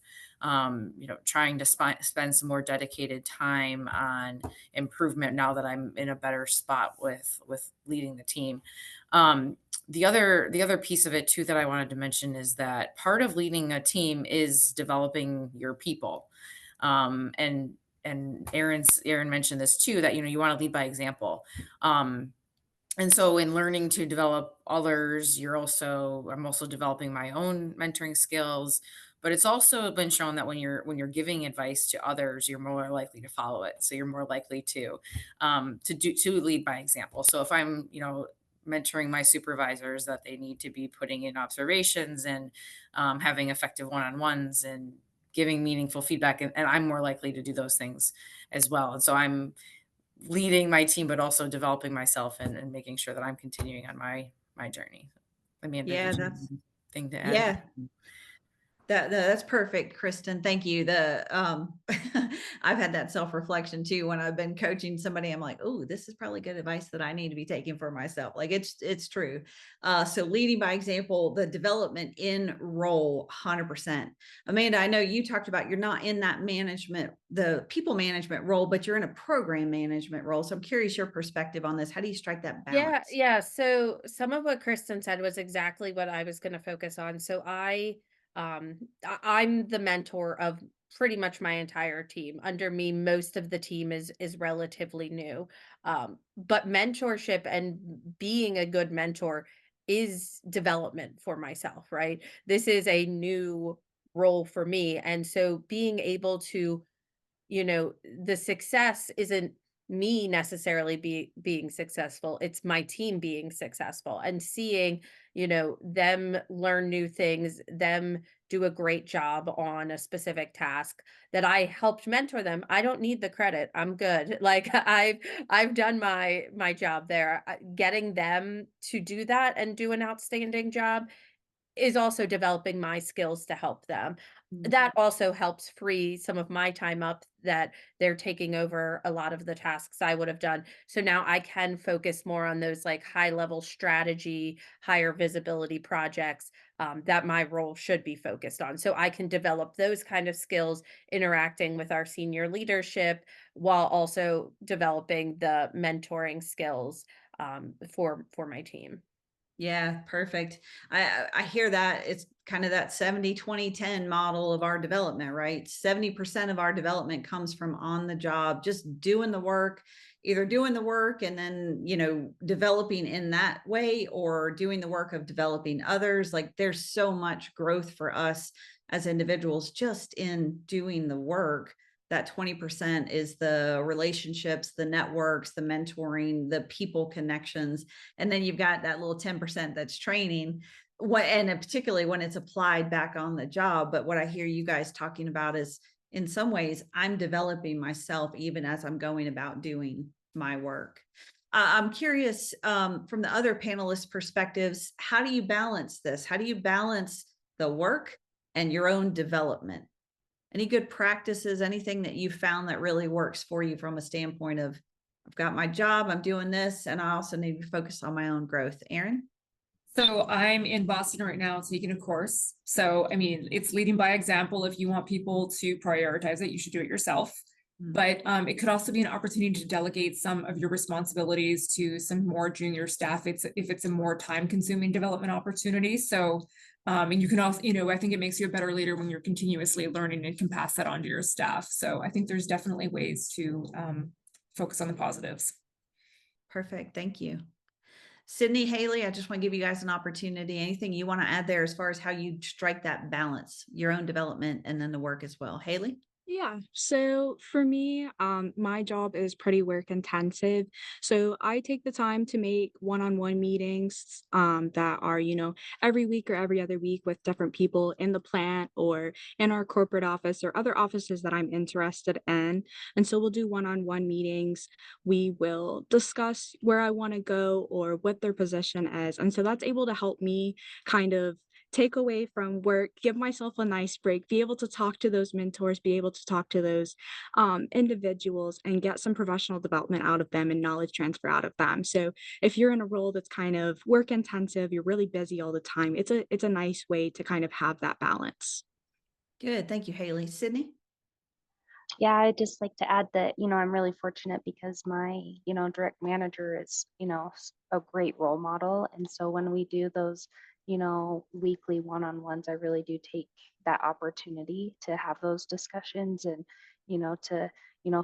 trying to spend some more dedicated time on improvement now that I'm in a better spot with leading the team. The other piece of it too that I wanted to mention is that part of leading a team is developing your people. And Erin mentioned this too, that you want to lead by example. And so in learning to develop others, I'm also developing my own mentoring skills. But it's also been shown that when you're giving advice to others, you're more likely to follow it. So you're more likely to lead by example. So if I'm mentoring my supervisors, that they need to be putting in observations and having effective one-on-ones and giving meaningful feedback, and I'm more likely to do those things as well. And so I'm leading my team, but also developing myself and making sure that I'm continuing on my journey. Amanda, Yeah, did you have that's anything to add? yeah. That's perfect, Kristen. Thank you. I've had that self-reflection too. When I've been coaching somebody, I'm like, oh, this is probably good advice that I need to be taking for myself. Like it's true. So leading by example, the development in role, 100%. Amanda, I know you talked about, you're not in that the people management role, but you're in a program management role. So I'm curious your perspective on this. How do you strike that balance? Yeah. So some of what Kristen said was exactly what I was going to focus on. So I'm the mentor of pretty much my entire team. Under me, most of the team is relatively new. But mentorship and being a good mentor is development for myself, right? This is a new role for me. And so being able to, the success isn't me necessarily being successful, it's my team being successful, and seeing them learn new things, them do a great job on a specific task that I helped mentor them. I don't need the credit, I'm good. Like I've done my job there. Getting them to do that and do an outstanding job is also developing my skills to help them. That also helps free some of my time up, that they're taking over a lot of the tasks I would have done. So now I can focus more on those like high level strategy, higher visibility projects that my role should be focused on. So I can develop those kind of skills interacting with our senior leadership while also developing the mentoring skills for my team. Yeah, perfect. I hear that it's kind of that 70-20-10 model of our development, right? 70% of our development comes from on the job, just doing the work, either doing the work and then, developing in that way, or doing the work of developing others. Like there's so much growth for us as individuals just in doing the work. That 20% is the relationships, the networks, the mentoring, the people connections. And then you've got that little 10% that's training, and particularly when it's applied back on the job. But what I hear you guys talking about is, in some ways, I'm developing myself even as I'm going about doing my work. I'm curious, from the other panelists' perspectives, how do you balance this? How do you balance the work and your own development? Any good practices, anything that you found that really works for you from a standpoint of, I've got my job, I'm doing this, and I also need to focus on my own growth? Erin? So I'm in Boston right now taking a course. So, I mean, it's leading by example. If you want people to prioritize it, you should do it yourself. But it could also be an opportunity to delegate some of your responsibilities to some more junior staff. If it's a more time-consuming development opportunity. So, and you can also, I think it makes you a better leader when you're continuously learning and can pass that on to your staff. So I think there's definitely ways to focus on the positives. Perfect. Thank you. Sydney, Haley, I just want to give you guys an opportunity. Anything you want to add there as far as how you strike that balance, your own development and then the work as well? Haley? Yeah. So for me, my job is pretty work intensive. So I take the time to make one-on-one meetings, that are, every week or every other week with different people in the plant or in our corporate office or other offices that I'm interested in. And so we'll do one-on-one meetings. We will discuss where I want to go or what their position is. And so that's able to help me kind of take away from work, give myself a nice break, be able to talk to those mentors, be able to talk to those individuals and get some professional development out of them and knowledge transfer out of them. So if you're in a role that's kind of work intensive, you're really busy all the time, it's a nice way to kind of have that balance. Good. Thank you, Haley. Sydney? Yeah, I'd just like to add that, I'm really fortunate because my, direct manager is, a great role model. And so when we do those, weekly one-on-ones, I really do take that opportunity to have those discussions and, to,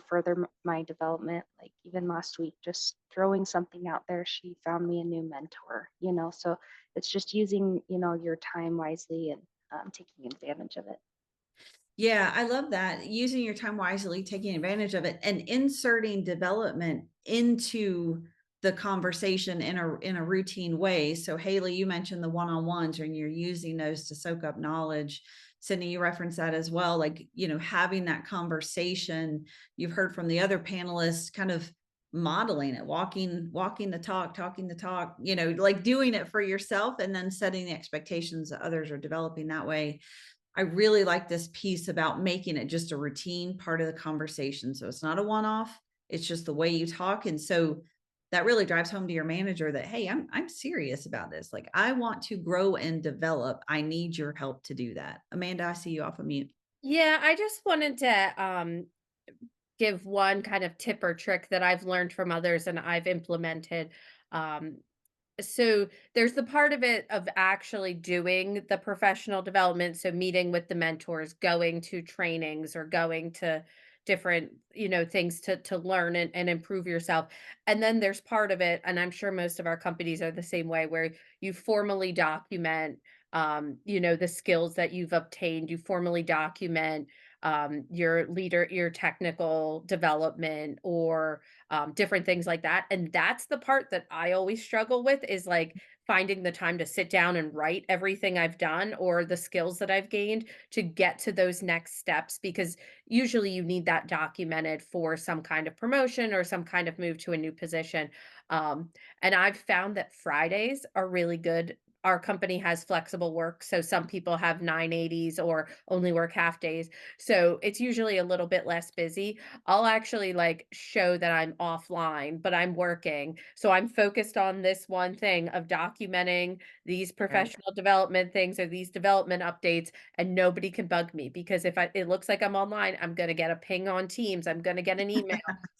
further my development. Like even last week, just throwing something out there, she found me a new mentor, so it's just using, your time wisely and taking advantage of it. Yeah, I love that. Using your time wisely, taking advantage of it, and inserting development into the conversation in a routine way. So Haley, you mentioned the one-on-ones and you're using those to soak up knowledge. Sydney, you referenced that as well. Like, having that conversation. You've heard from the other panelists, kind of modeling it, walking the talk, talking the talk, like doing it for yourself and then setting the expectations that others are developing that way. I really like this piece about making it just a routine part of the conversation. So it's not a one-off, it's just the way you talk. And so that really drives home to your manager that, hey, I'm serious about this. Like, I want to grow and develop. I need your help to do that. Amanda, I see you off of mute. Yeah, I just wanted to give one kind of tip or trick that I've learned from others and I've implemented. Um, so there's the part of it of actually doing the professional development, so meeting with the mentors, going to trainings or going to different, things to learn and improve yourself. And then there's part of it, and I'm sure most of our companies are the same way, where you formally document the skills that you've obtained. You formally document your technical development or different things like that. And that's the part that I always struggle with, is like finding the time to sit down and write everything I've done or the skills that I've gained to get to those next steps, because usually you need that documented for some kind of promotion or some kind of move to a new position. Um, and I've found that Fridays are really good. Our company has flexible work, so some people have 980s or only work half days. So it's usually a little bit less busy. I'll actually like show that I'm offline, but I'm working. So I'm focused on this one thing of documenting these Right. professional development things or these development updates, and nobody can bug me, because if it looks like I'm online, I'm going to get a ping on Teams. I'm going to get an email.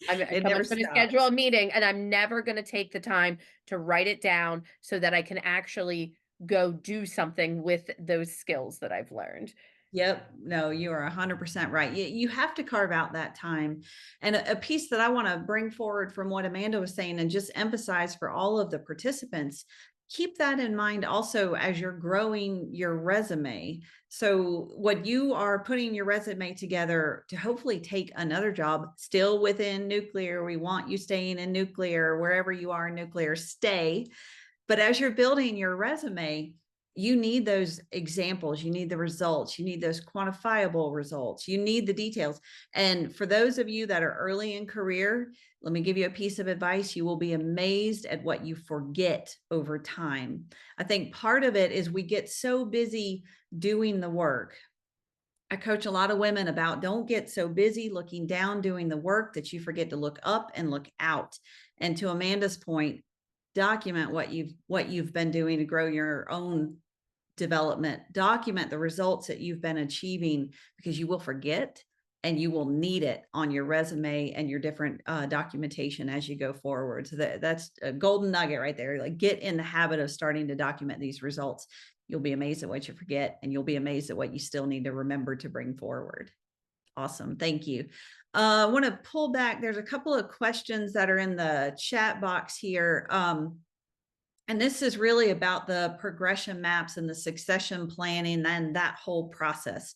It never Someone's going to schedule stops. a meeting, and I'm never going to take the time to write it down so that I can actually go do something with those skills that I've learned. Yep. No, you are 100% right. You have to carve out that time. And a piece that I want to bring forward from what Amanda was saying and just emphasize for all of the participants, keep that in mind also as you're growing your resume. So what you are putting your resume together to hopefully take another job still within nuclear. We want you staying in nuclear, wherever you are in nuclear, stay. But as you're building your resume, you need those examples, you need the results, you need those quantifiable results, you need the details. And for those of you that are early in career, let me give you a piece of advice. You will be amazed at what you forget over time. I think part of it is we get so busy doing the work. I coach a lot of women about don't get so busy looking down doing the work that you forget to look up and look out. And to Amanda's point, document what you've been doing to grow your own development. Document the results that you've been achieving, because you will forget and you will need it on your resume and your different documentation as you go forward. So that's a golden nugget right there. Like, get in the habit of starting to document these results. You'll be amazed at what you forget, and you'll be amazed at what you still need to remember to bring forward. Awesome. Thank you. I want to pull back. There's a couple of questions that are in the chat box here. And this is really about the progression maps and the succession planning and that whole process.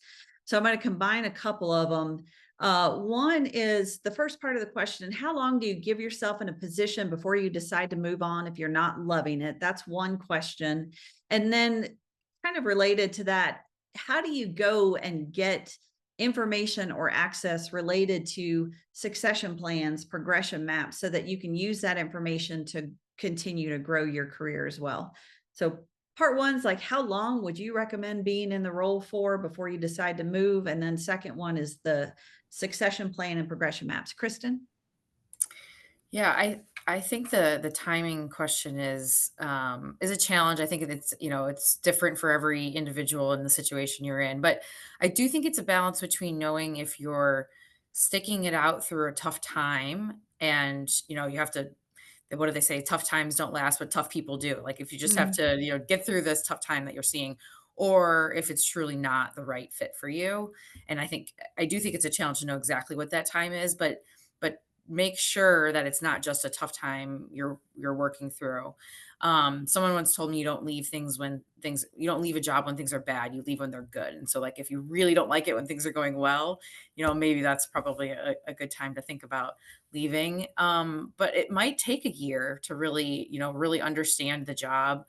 So I'm going to combine a couple of them. One is the first part of the question: how long do you give yourself in a position before you decide to move on if you're not loving it? That's one question. And then kind of related to that, how do you go and get information or access related to succession plans, progression maps, so that you can use that information to continue to grow your career as well? So part one's like, how long would you recommend being in the role for before you decide to move? And then second one is the succession plan and progression maps. Kristen? Yeah, I think the timing question is a challenge. I think it's, it's different for every individual in the situation you're in. But I do think it's a balance between knowing if you're sticking it out through a tough time, and you have to, what do they say? Tough times don't last, but tough people do. Like if you just have to, get through this tough time that you're seeing, or if it's truly not the right fit for you. And I do think it's a challenge to know exactly what that time is, but make sure that it's not just a tough time you're working through. Someone once told me you don't leave you don't leave a job when things are bad, you leave when they're good. And so like, if you really don't like it when things are going well, maybe that's probably a good time to think about leaving. But it might take a year to really, really understand the job.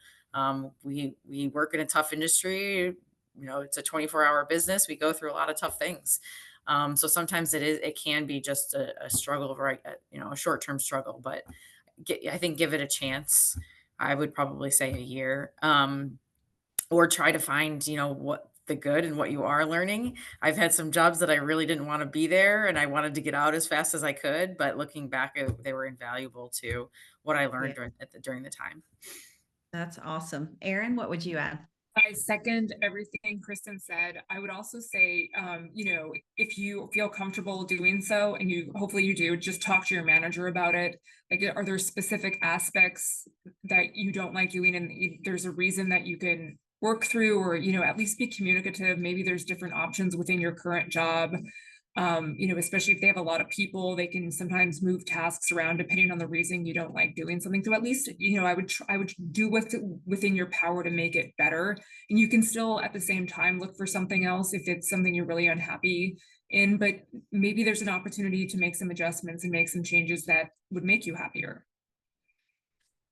We work in a tough industry. It's a 24-hour business. We go through a lot of tough things. So sometimes it can be just a struggle, right? A short-term struggle, but I think give it a chance. I would probably say a year, or try to find, what the good and what you are learning. I've had some jobs that I really didn't want to be there and I wanted to get out as fast as I could, but looking back, they were invaluable to what I learned during the time. That's awesome. Erin, what would you add? I second everything Kristen said. I would also say, if you feel comfortable doing so, and hopefully you do, just talk to your manager about it. Like, are there specific aspects that you don't like doing, and there's a reason that you can work through, or, at least be communicative. Maybe there's different options within your current job. Especially if they have a lot of people, they can sometimes move tasks around depending on the reason you don't like doing something. So at least, I would do within your power to make it better. And you can still at the same time look for something else if it's something you're really unhappy in, but maybe there's an opportunity to make some adjustments and make some changes that would make you happier.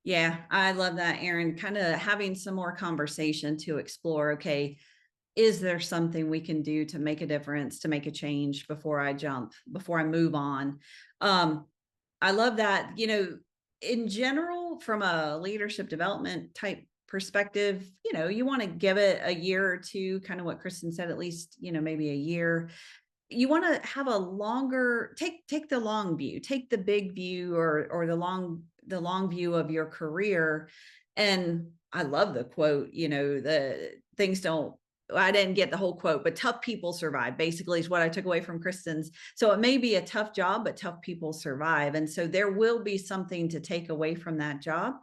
Yeah, I love that, Erin. Kind of having some more conversation to explore, okay, is there something we can do to make a difference, to make a change before I move on? I love that. In general, from a leadership development type perspective, you want to give it a year or two, kind of what Kristen said, at least, maybe a year. You want to have a longer, take the long view, take the big view, or the long view of your career. And I love the quote, I didn't get the whole quote, but tough people survive, basically, is what I took away from Kristen's. So it may be a tough job, but tough people survive. And so there will be something to take away from that job.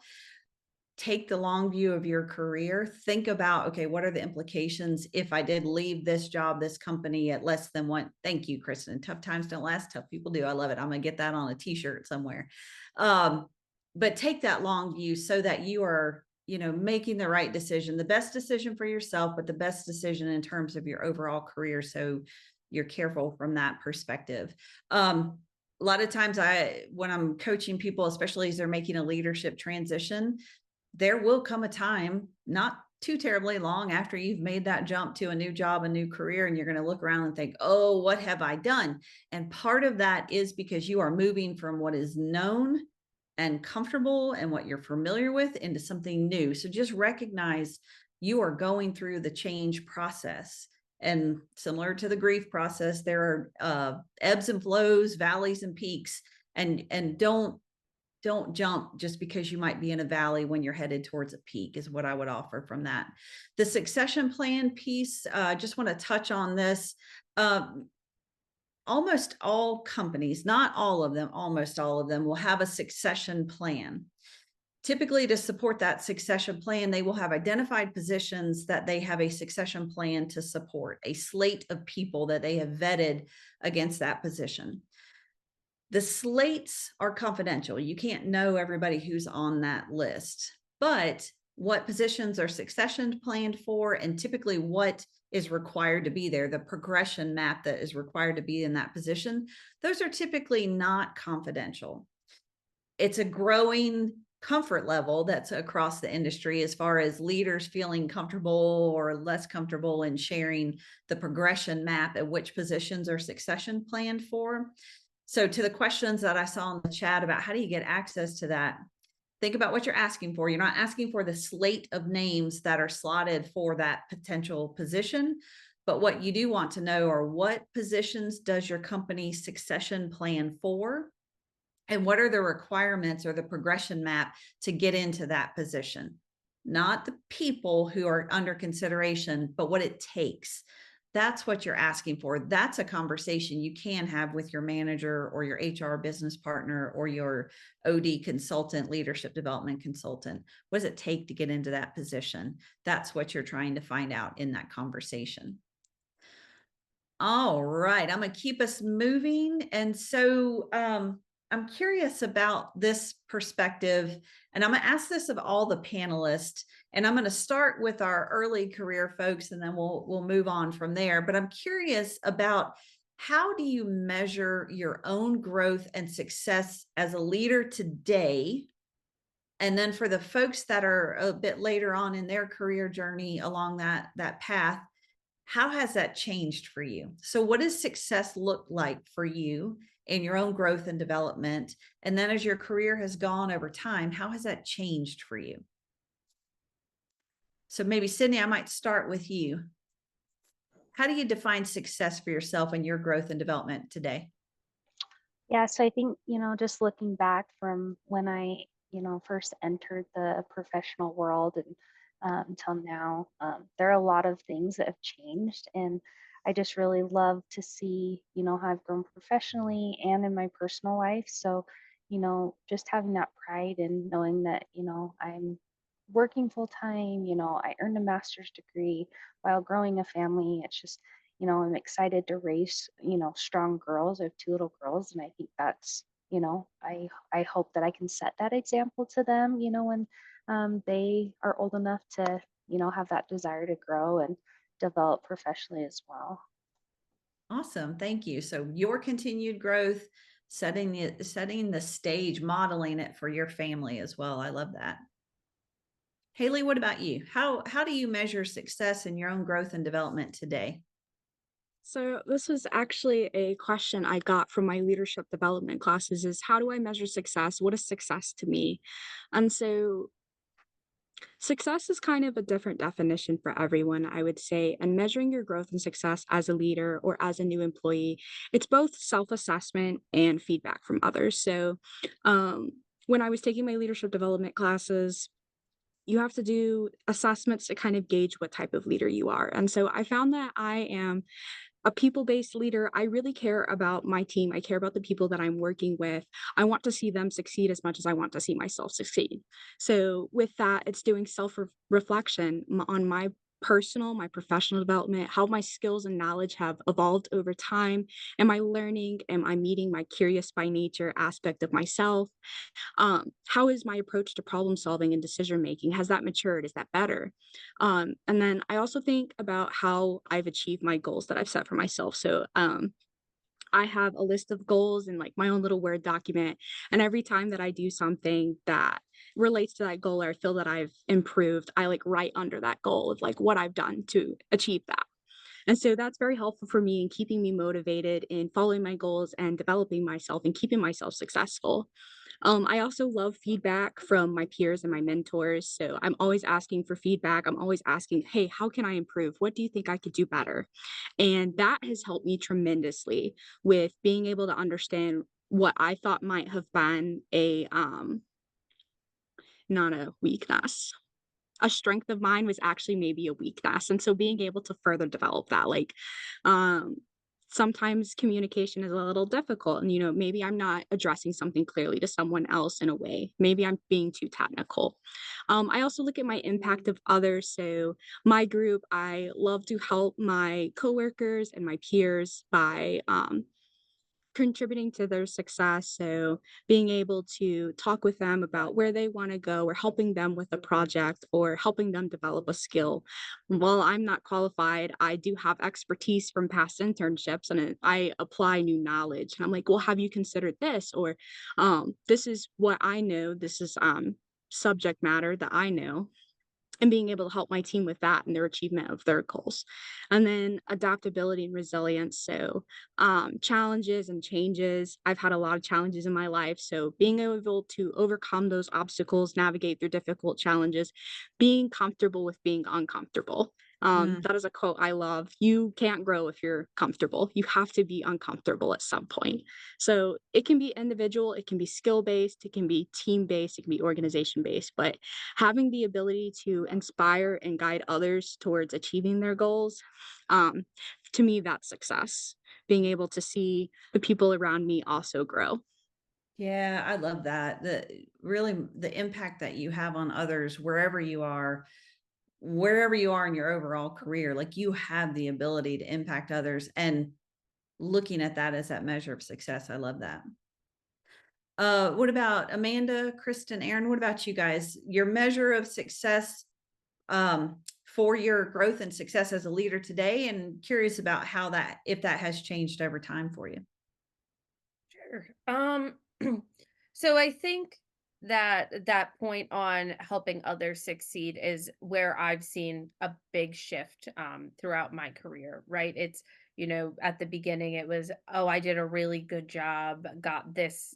Take the long view of your career. Think about, okay, what are the implications if I did leave this job, this company at less than one? Thank you, Kristen. Tough times don't last, tough people do. I love it. I'm going to get that on a t-shirt somewhere. But take that long view so that you are, making the right decision, the best decision for yourself, but the best decision in terms of your overall career. So you're careful from that perspective. A lot of times when I'm coaching people, especially as they're making a leadership transition, there will come a time, not too terribly long after you've made that jump to a new job, a new career, and you're going to look around and think, oh, what have I done? And part of that is because you are moving from what is known and comfortable and what you're familiar with into something new. So just recognize you are going through the change process. And similar to the grief process, there are ebbs and flows, valleys and peaks, and don't jump just because you might be in a valley when you're headed towards a peak, is what I would offer from that. The succession plan piece, just want to touch on this. Almost all companies, not all of them, almost all of them will have a succession plan. Typically, to support that succession plan, they will have identified positions that they have a succession plan to support, a slate of people that they have vetted against that position. The slates are confidential. You can't know everybody who's on that list, but what positions are succession planned for, and typically what is required to be there, the progression map that is required to be in that position, those are typically not confidential. It's a growing comfort level that's across the industry as far as leaders feeling comfortable or less comfortable in sharing the progression map at which positions are succession planned for. So to the questions that I saw in the chat about how do you get access to that, think about what you're asking for. You're not asking for the slate of names that are slotted for that potential position, but what you do want to know are what positions does your company succession plan for? And what are the requirements or the progression map to get into that position? Not the people who are under consideration, but what it takes. That's what you're asking for. That's a conversation you can have with your manager or your HR business partner or your OD consultant, leadership development consultant. What does it take to get into that position? That's what you're trying to find out in that conversation. All right, I'm going to keep us moving. And so I'm curious about this perspective, and I'm going to ask this of all the panelists, and I'm going to start with our early career folks, and then we'll move on from there. But I'm curious about how do you measure your own growth and success as a leader today? And then for the folks that are a bit later on in their career journey along that path, how has that changed for you? So what does success look like for you in your own growth and development? And then as your career has gone over time, how has that changed for you? So maybe Sydney, I might start with you. How do you define success for yourself in your growth and development today? Yeah, so I think, just looking back from when I, first entered the professional world and until now, there are a lot of things that have changed. And I just really love to see, how I've grown professionally and in my personal life. So, just having that pride and knowing that, I'm working full time, I earned a master's degree while growing a family. It's just, I'm excited to raise, strong girls. I have two little girls, and I think that's, I hope that I can set that example to them, when they are old enough to, have that desire to grow and develop professionally as well. Awesome. Thank you. So your continued growth, setting the stage, modeling it for your family as well. I love that. Haley, what about you? How do you measure success in your own growth and development today? So this was actually a question I got from my leadership development classes is how do I measure success? What is success to me? And so success is kind of a different definition for everyone, I would say. And measuring your growth and success as a leader or as a new employee, it's both self-assessment and feedback from others. So when I was taking my leadership development classes, you have to do assessments to kind of gauge what type of leader you are. And so I found that I am a people-based leader. I really care about my team. I care about the people that I'm working with. I want to see them succeed as much as I want to see myself succeed. So with that, it's doing self-reflection on my my professional development, how my skills and knowledge have evolved over time. Am I learning? Am I meeting my curious by nature aspect of myself? How is my approach to problem solving and decision making? Has that matured? Is that better? And then I also think about how I've achieved my goals that I've set for myself. So I have a list of goals in like my own little Word document. And every time that I do something that relates to that goal or I feel that I've improved, I like write under that goal of like what I've done to achieve that. And so that's very helpful for me in keeping me motivated in following my goals and developing myself and keeping myself successful. I also love feedback from my peers and my mentors. So I'm always asking for feedback. I'm always asking, hey, how can I improve? What do you think I could do better? And that has helped me tremendously with being able to understand what I thought might have been a not a weakness. A strength of mine was actually maybe a weakness. And so being able to further develop that, like sometimes communication is a little difficult and maybe I'm not addressing something clearly to someone else in a way, maybe I'm being too technical. I also look at my impact of others. So my group, I love to help my coworkers and my peers by contributing to their success. So being able to talk with them about where they want to go or helping them with a project or helping them develop a skill. While I'm not qualified, I do have expertise from past internships and I apply new knowledge. And I'm like, well, have you considered this? Or this is what I know. This is subject matter that I know, and being able to help my team with that and their achievement of their goals. And then adaptability and resilience. So challenges and changes. I've had a lot of challenges in my life. So being able to overcome those obstacles, navigate through difficult challenges, being comfortable with being uncomfortable. That is a quote I love. You can't grow if you're comfortable. You have to be uncomfortable at some point. So it can be individual, it can be skill based, it can be team based, it can be organization based, but having the ability to inspire and guide others towards achieving their goals, um, to me, that's success. Being able to see the people around me also grow. Yeah, I love that. The impact that you have on others wherever you are in your overall career, like you have the ability to impact others, and looking at that as that measure of success. I love that. What about Amanda, Kristen, Aaron? What about you guys? Your measure of success for your growth and success as a leader today, and curious about if that has changed over time for you. Sure. So I think that point on helping others succeed is where I've seen a big shift throughout my career, right? It's, at the beginning it was, oh, I did a really good job, got this,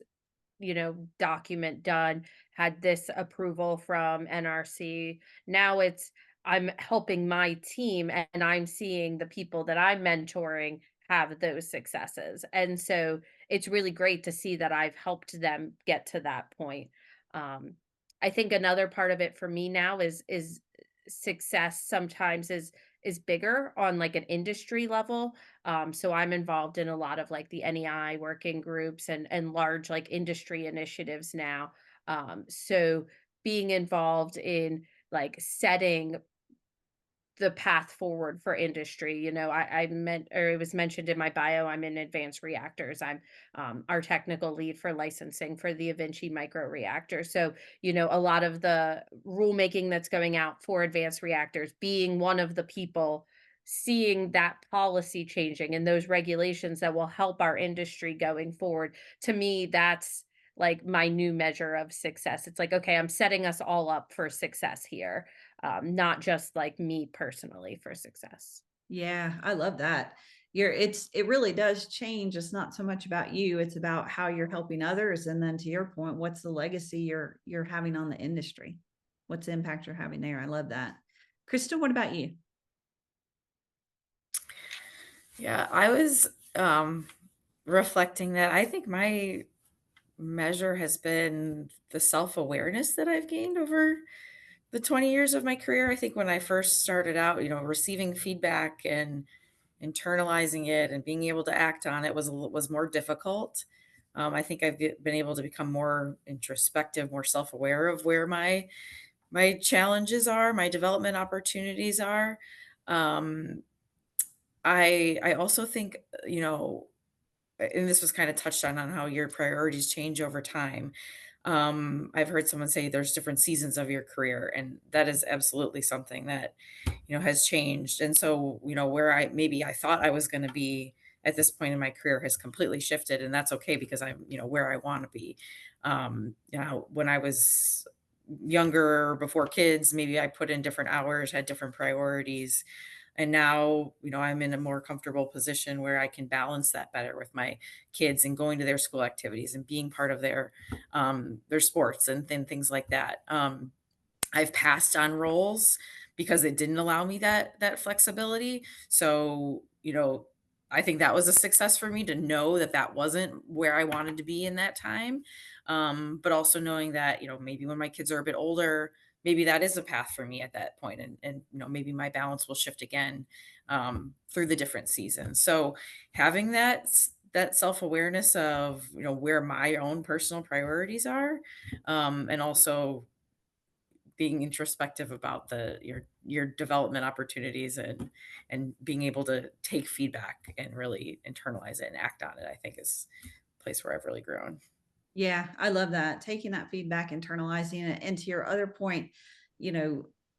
document done, had this approval from NRC. Now it's I'm helping my team and I'm seeing the people that I'm mentoring have those successes. And so it's really great to see that I've helped them get to that point. Um, I think another part of it for me now is success sometimes is bigger on like an industry level. So I'm involved in a lot of like the NEI working groups and large like industry initiatives now. So being involved in like setting the path forward for industry. I meant, or it was mentioned in my bio, I'm in advanced reactors. I'm our technical lead for licensing for the Avinci micro reactor. So, a lot of the rulemaking that's going out for advanced reactors, being one of the people seeing that policy changing and those regulations that will help our industry going forward. To me, that's like my new measure of success. It's like, okay, I'm setting us all up for success here, not just like me personally for success. Yeah, I love that. It really does change. It's not so much about you, it's about how you're helping others. And then to your point, what's the legacy you're having on the industry? What's the impact you're having there? I love that. Krista, what about you? Yeah, I was reflecting that I think my measure has been the self-awareness that I've gained over the 20 years of my career. I think when I first started out, receiving feedback and internalizing it and being able to act on it was more difficult. I think I've been able to become more introspective, more self-aware of where my challenges are, my development opportunities are. Um, I also think, and this was kind of touched on how your priorities change over time. I've heard someone say there's different seasons of your career, and that is absolutely something that, has changed. And so, where I thought I was going to be at this point in my career has completely shifted, and that's okay because I'm, where I want to be. When I was younger, before kids, maybe I put in different hours, had different priorities, and now, I'm in a more comfortable position where I can balance that better with my kids and going to their school activities and being part of their sports and things like that. I've passed on roles because it didn't allow me that flexibility. So, I think that was a success for me to know that that wasn't where I wanted to be in that time. But also knowing that, maybe when my kids are a bit older, maybe that is a path for me at that point, and maybe my balance will shift again through the different seasons. So having that self-awareness of, where my own personal priorities are, and also being introspective about your development opportunities and being able to take feedback and really internalize it and act on it, I think is a place where I've really grown. Yeah, I love that. Taking that feedback, internalizing it. And to your other point,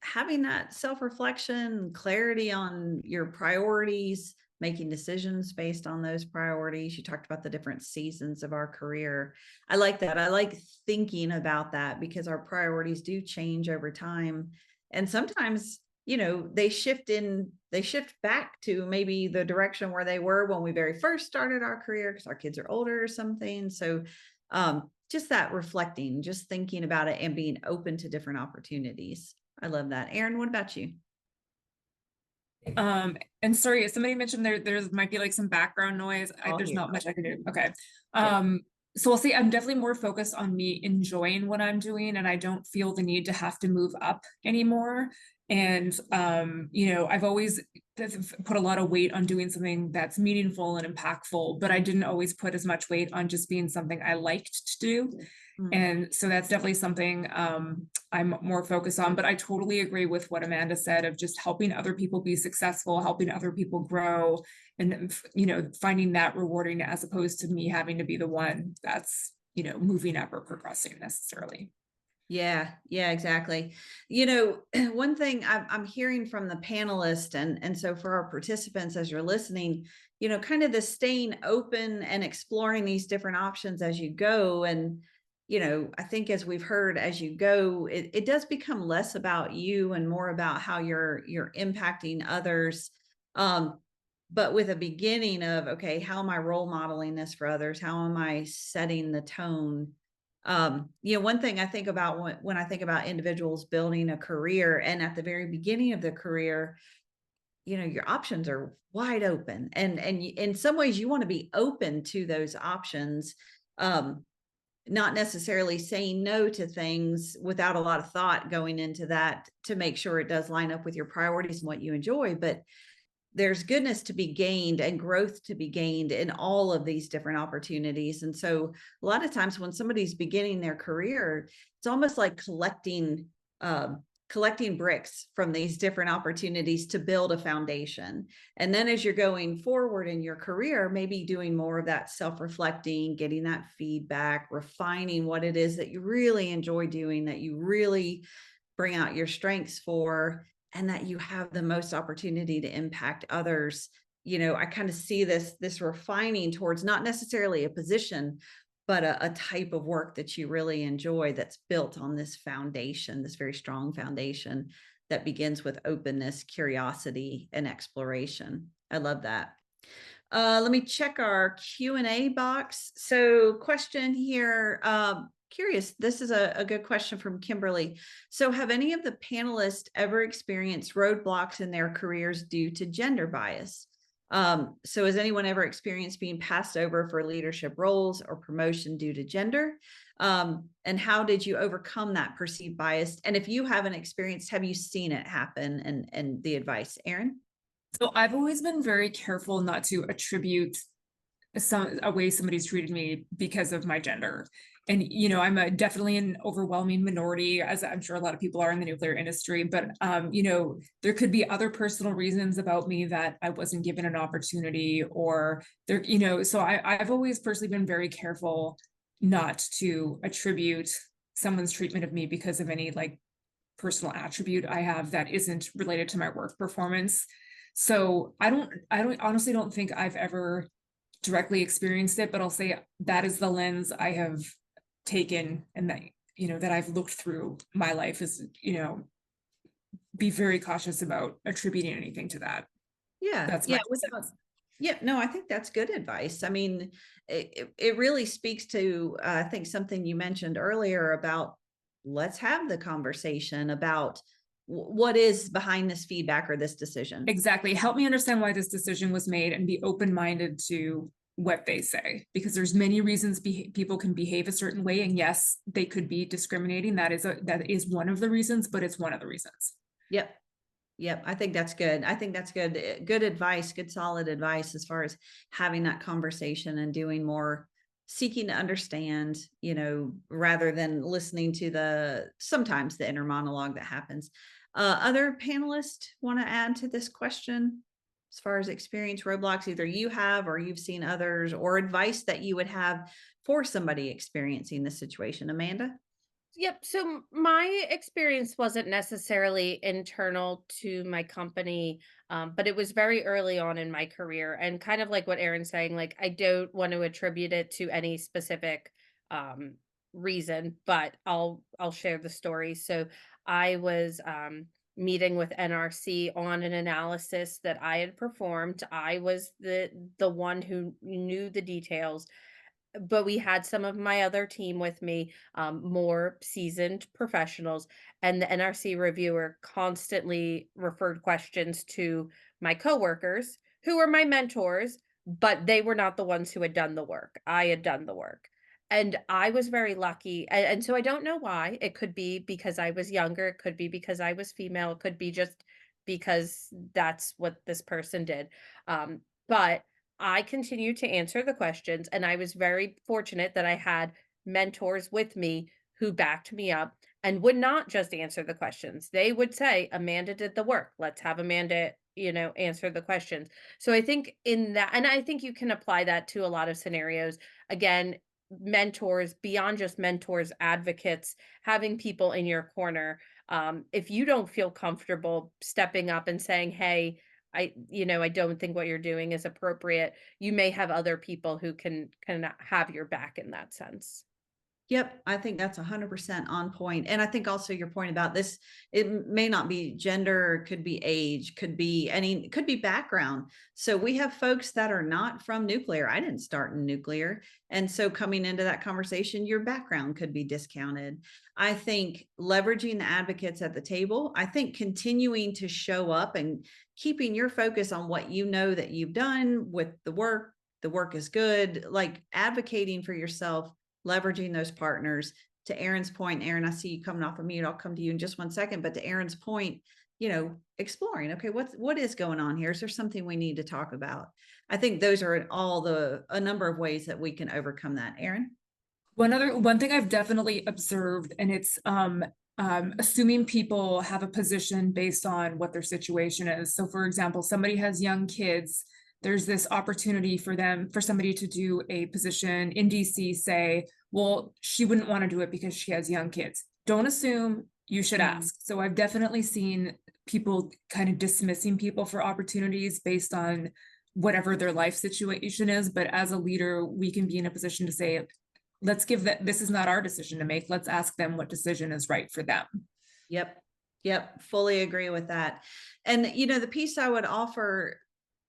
having that self-reflection, clarity on your priorities, making decisions based on those priorities. You talked about the different seasons of our career. I like that. I like thinking about that because our priorities do change over time. And sometimes, they shift back to maybe the direction where they were when we very first started our career because our kids are older or something. So just that reflecting, just thinking about it and being open to different opportunities. I love that. Erin, what about you? And sorry, somebody mentioned there might be like some background noise. There's not much I can do. Okay. So I'll say I'm definitely more focused on me enjoying what I'm doing, and I don't feel the need to have to move up anymore. And I've always put a lot of weight on doing something that's meaningful and impactful, but I didn't always put as much weight on just being something I liked to do. And so that's definitely something I'm more focused on, but I totally agree with what Amanda said of just helping other people be successful, helping other people grow, and, finding that rewarding as opposed to me having to be the one that's, moving up or progressing necessarily. Yeah, exactly. One thing I'm hearing from the panelists and so for our participants, as you're listening, kind of the staying open and exploring these different options as you go. And, I think as we've heard, as you go, it does become less about you and more about how you're impacting others. But with a beginning of, okay, how am I role modeling this for others? How am I setting the tone? One thing I think about when I think about individuals building a career, and at the very beginning of the career, your options are wide open, and in some ways you want to be open to those options, not necessarily saying no to things without a lot of thought going into that to make sure it does line up with your priorities and what you enjoy, but there's goodness to be gained and growth to be gained in all of these different opportunities. And so a lot of times when somebody's beginning their career, it's almost like collecting bricks from these different opportunities to build a foundation. And then as you're going forward in your career, maybe doing more of that self-reflecting, getting that feedback, refining what it is that you really enjoy doing, that you really bring out your strengths for, and that you have the most opportunity to impact others. I kind of see this refining towards not necessarily a position, but a type of work that you really enjoy that's built on this foundation, this very strong foundation that begins with openness, curiosity, and exploration. I love that. Let me check our Q&A box. So question here, curious, this is a good question from Kimberly. So have any of the panelists ever experienced roadblocks in their careers due to gender bias? So has anyone ever experienced being passed over for leadership roles or promotion due to gender? And how did you overcome that perceived bias? And if you haven't experienced, have you seen it happen? And the advice, Erin? So I've always been very careful not to attribute a way somebody's treated me because of my gender. And, I'm definitely an overwhelming minority, as I'm sure a lot of people are in the nuclear industry, but, there could be other personal reasons about me that I wasn't given an opportunity or there, so I've always personally been very careful not to attribute someone's treatment of me because of any like personal attribute I have that isn't related to my work performance. So I honestly don't think I've ever directly experienced it, but I'll say that is the lens I have taken and that, that I've looked through my life is, be very cautious about attributing anything to that. Yeah. That's no, I think that's good advice. I mean, it really speaks to, I think something you mentioned earlier about let's have the conversation about what is behind this feedback or this decision. Exactly. Help me understand why this decision was made and be open-minded to what they say, because there's many reasons people can behave a certain way. And yes, they could be discriminating. That is one of the reasons, but it's one of the reasons. Yep. I think that's good. Good advice, good solid advice as far as having that conversation and doing more seeking to understand, rather than listening to sometimes the inner monologue that happens. Other panelists want to add to this question as far as experience roadblocks either you have or you've seen others, or advice that you would have for somebody experiencing this situation? Amanda? Yep. So my experience wasn't necessarily internal to my company, but it was very early on in my career, and kind of like what Erin's saying. Like, I don't want to attribute it to any specific um, reason, but I'll share the story. So I was meeting with NRC on an analysis that I had performed. I was the one who knew the details, but we had some of my other team with me, more seasoned professionals, and the NRC reviewer constantly referred questions to my coworkers who were my mentors, but they were not the ones who had done the work. I had done the work. And I was very lucky. And so I don't know why. It could be because I was younger. It could be because I was female. It could be just because that's what this person did. But I continued to answer the questions, and I was very fortunate that I had mentors with me who backed me up and would not just answer the questions. They would say, Amanda did the work. Let's have Amanda, answer the questions. So I think in that, and I think you can apply that to a lot of scenarios. Again, mentors, beyond just mentors, advocates, having people in your corner. If you don't feel comfortable stepping up and saying, hey, I don't think what you're doing is appropriate, you may have other people who can have your back in that sense. Yep, I think that's 100% on point. And I think also your point about this, it may not be gender, could be age, could be could be background. So we have folks that are not from nuclear. I didn't start in nuclear. And so coming into that conversation, your background could be discounted. I think leveraging the advocates at the table, I think continuing to show up and keeping your focus on what you know that you've done with the work is good, like advocating for yourself, leveraging those partners. To Erin's point, Erin, I see you coming off of mute. I'll come to you in just one second. But to Erin's point, exploring, okay, what is going on here? Is there something we need to talk about? I think those are a number of ways that we can overcome that. Erin? One thing I've definitely observed, and it's assuming people have a position based on what their situation is. So for example, somebody has young kids, there's this opportunity for somebody to do a position in DC, say, well, she wouldn't want to do it because she has young kids. Don't assume, you should ask. So I've definitely seen people kind of dismissing people for opportunities based on whatever their life situation is. But as a leader, we can be in a position to say, let's give that, this is not our decision to make. Let's ask them what decision is right for them. Yep. Fully agree with that. And, the piece I would offer,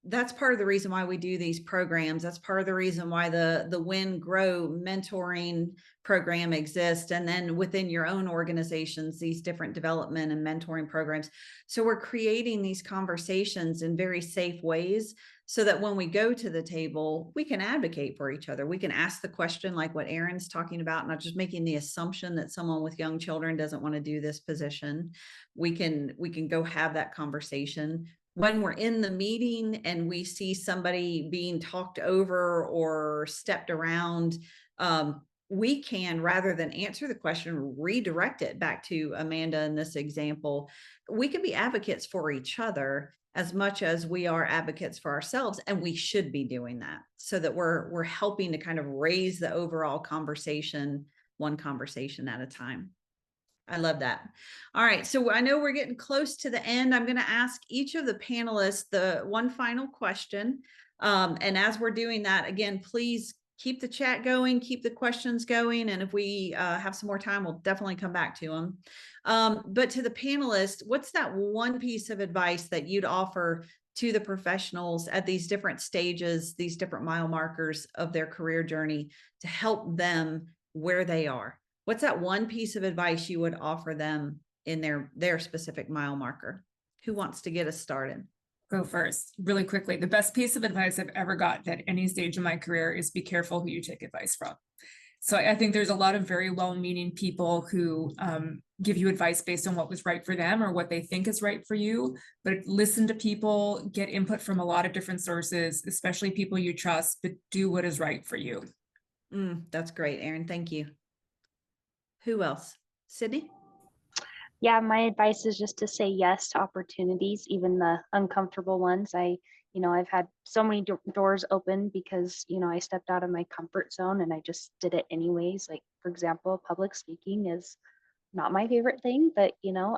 that's part of the reason why we do these programs. That's part of the reason why the Win Grow mentoring program exists. And then within your own organizations, these different development and mentoring programs. So we're creating these conversations in very safe ways so that when we go to the table, we can advocate for each other. We can ask the question like what Erin's talking about, not just making the assumption that someone with young children doesn't want to do this position. We can go have that conversation. When we're in the meeting and we see somebody being talked over or stepped around, we can, rather than answer the question, redirect it back to Amanda in this example. We can be advocates for each other as much as we are advocates for ourselves, and we should be doing that so that we're helping to kind of raise the overall conversation, one conversation at a time. I love that. All right. So I know we're getting close to the end. I'm going to ask each of the panelists the one final question. And as we're doing that, again, please keep the chat going, keep the questions going. And if we have some more time, we'll definitely come back to them. But to the panelists, what's that one piece of advice that you'd offer to the professionals at these different stages, these different mile markers of their career journey to help them where they are? What's that one piece of advice you would offer them in their specific mile marker? Who wants to get us started? Go first, really quickly. The best piece of advice I've ever gotten at any stage of my career is be careful who you take advice from. So I think there's a lot of very well-meaning people who give you advice based on what was right for them or what they think is right for you, but listen to people, get input from a lot of different sources, especially people you trust, but do what is right for you. That's great, Erin. Thank you. Who else? Sydney? Yeah, my advice is just to say yes to opportunities, even the uncomfortable ones. I've had so many doors open because, I stepped out of my comfort zone and I just did it anyways. Like, for example, public speaking is not my favorite thing, but,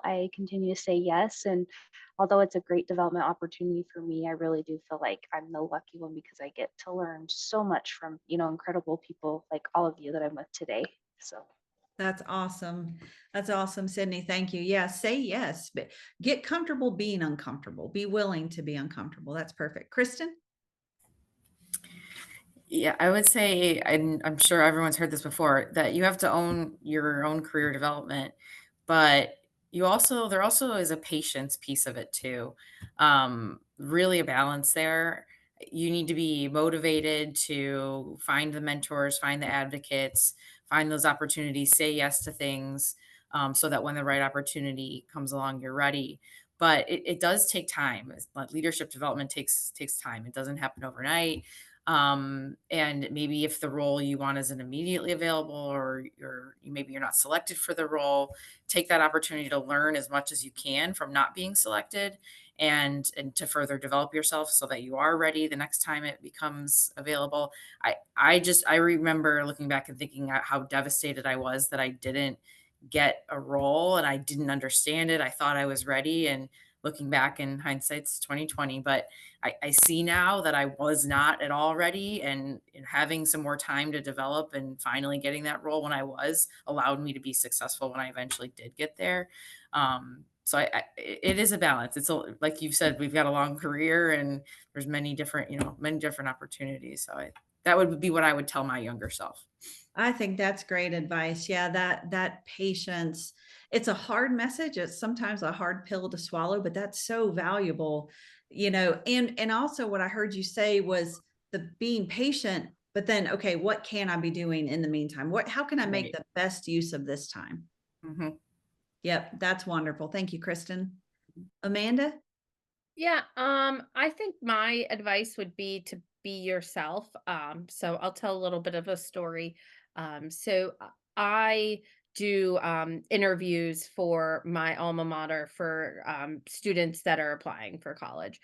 I continue to say yes. And although it's a great development opportunity for me, I really do feel like I'm the lucky one because I get to learn so much from, incredible people like all of you that I'm with today. So. That's awesome. That's awesome, Sydney. Thank you. Yeah, say yes, but get comfortable being uncomfortable. Be willing to be uncomfortable. That's perfect. Kristen? Yeah, I would say, and I'm sure everyone's heard this before, that you have to own your own career development, but there also is a patience piece of it too. Really a balance there. You need to be motivated to find the mentors, find the advocates, find those opportunities, say yes to things, so that when the right opportunity comes along, you're ready. But it does take time. Leadership development takes time. It doesn't happen overnight. And maybe if the role you want isn't immediately available, or maybe you're not selected for the role, take that opportunity to learn as much as you can from not being selected, and to further develop yourself so that you are ready the next time it becomes available. I remember looking back and thinking how devastated I was that I didn't get a role and I didn't understand it. I thought I was ready, and looking back in hindsight's 2020, but I see now that I was not at all ready, and having some more time to develop and finally getting that role when I was allowed me to be successful when I eventually did get there. So it is a balance. Like you've said, we've got a long career and there's many different opportunities. That would be what I would tell my younger self. I think that's great advice. Yeah, that patience. It's a hard message. It's sometimes a hard pill to swallow, but that's so valuable, and also what I heard you say was the being patient, but then okay, what can I be doing in the meantime? How can I make Right. the best use of this time? Mhm. Yep, that's wonderful. Thank you, Kristen. Amanda? Yeah, I think my advice would be to be yourself. So I'll tell a little bit of a story. I do interviews for my alma mater for students that are applying for college.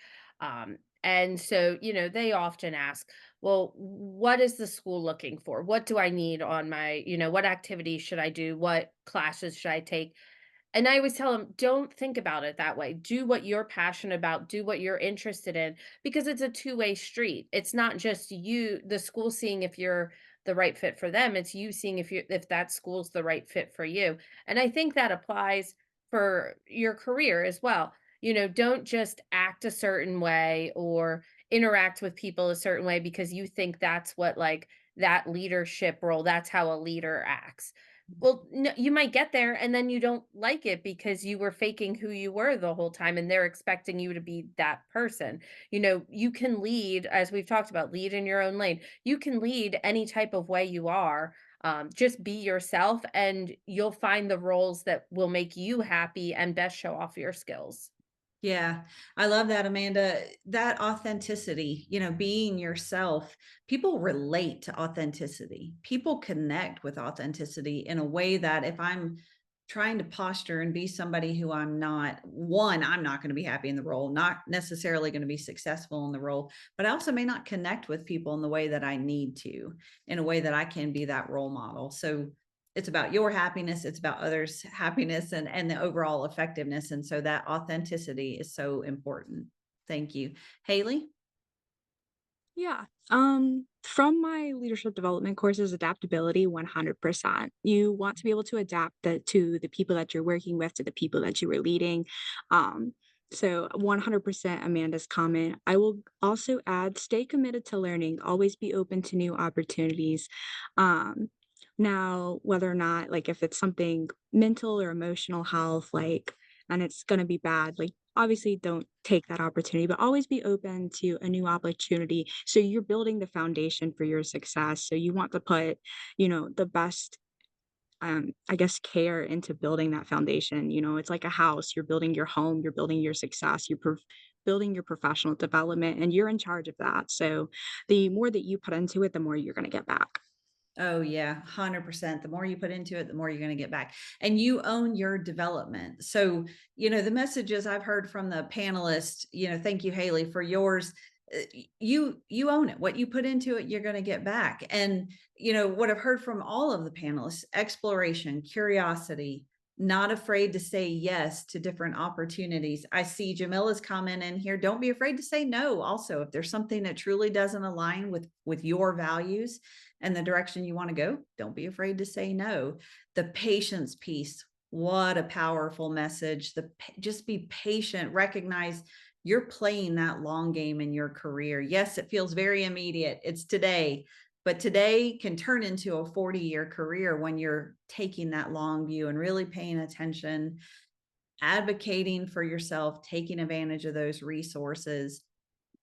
And so, they often ask, well, what is the school looking for? What do I need on my, what activities should I do? What classes should I take? And I always tell them, don't think about it that way. Do what you're passionate about, do what you're interested in, because it's a two-way street. It's not just you, the school seeing if you're the right fit for them. It's you seeing if that school's the right fit for you. And I think that applies for your career as well. Don't just act a certain way or interact with people a certain way because you think that's what like that leadership role, that's how a leader acts. Well, no, you might get there and then you don't like it because you were faking who you were the whole time and they're expecting you to be that person. You can lead, as we've talked about, lead in your own lane. You can lead any type of way you are. Just be yourself and you'll find the roles that will make you happy and best show off your skills. Yeah, I love that, Amanda. That authenticity, being yourself, people relate to authenticity. People connect with authenticity in a way that if I'm trying to posture and be somebody who I'm not, one, I'm not going to be happy in the role, not necessarily going to be successful in the role, but I also may not connect with people in the way that I need to, in a way that I can be that role model. So it's about your happiness, it's about others' happiness and the overall effectiveness. And so that authenticity is so important. Thank you. Haley? Yeah. From my leadership development courses, adaptability 100%. You want to be able to adapt to the people that you're working with, to the people that you are leading. Um, so 100% Amanda's comment. I will also add, stay committed to learning, always be open to new opportunities. Um, Now, whether or not, like, if it's something mental or emotional health, like, and it's going to be bad, like, obviously don't take that opportunity, but always be open to a new opportunity. So you're building the foundation for your success. So you want to put, the best, I guess, care into building that foundation. It's like a house. You're building your home, you're building your success, building your professional development, and you're in charge of that. So the more that you put into it, the more you're going to get back. Oh yeah, 100%. The more you put into it, the more you're going to get back. And you own your development. So, the messages I've heard from the panelists, thank you, Haley, for yours. You own it. What you put into it, you're going to get back. And, what I've heard from all of the panelists, exploration, curiosity, not afraid to say yes to different opportunities. I see Jamila's comment in here. Don't be afraid to say no. Also, if there's something that truly doesn't align with your values and the direction you want to go, don't be afraid to say no. The patience piece, what a powerful message. Just be patient, recognize you're playing that long game in your career. Yes, it feels very immediate. It's today, but today can turn into a 40-year career when you're taking that long view and really paying attention, advocating for yourself, taking advantage of those resources,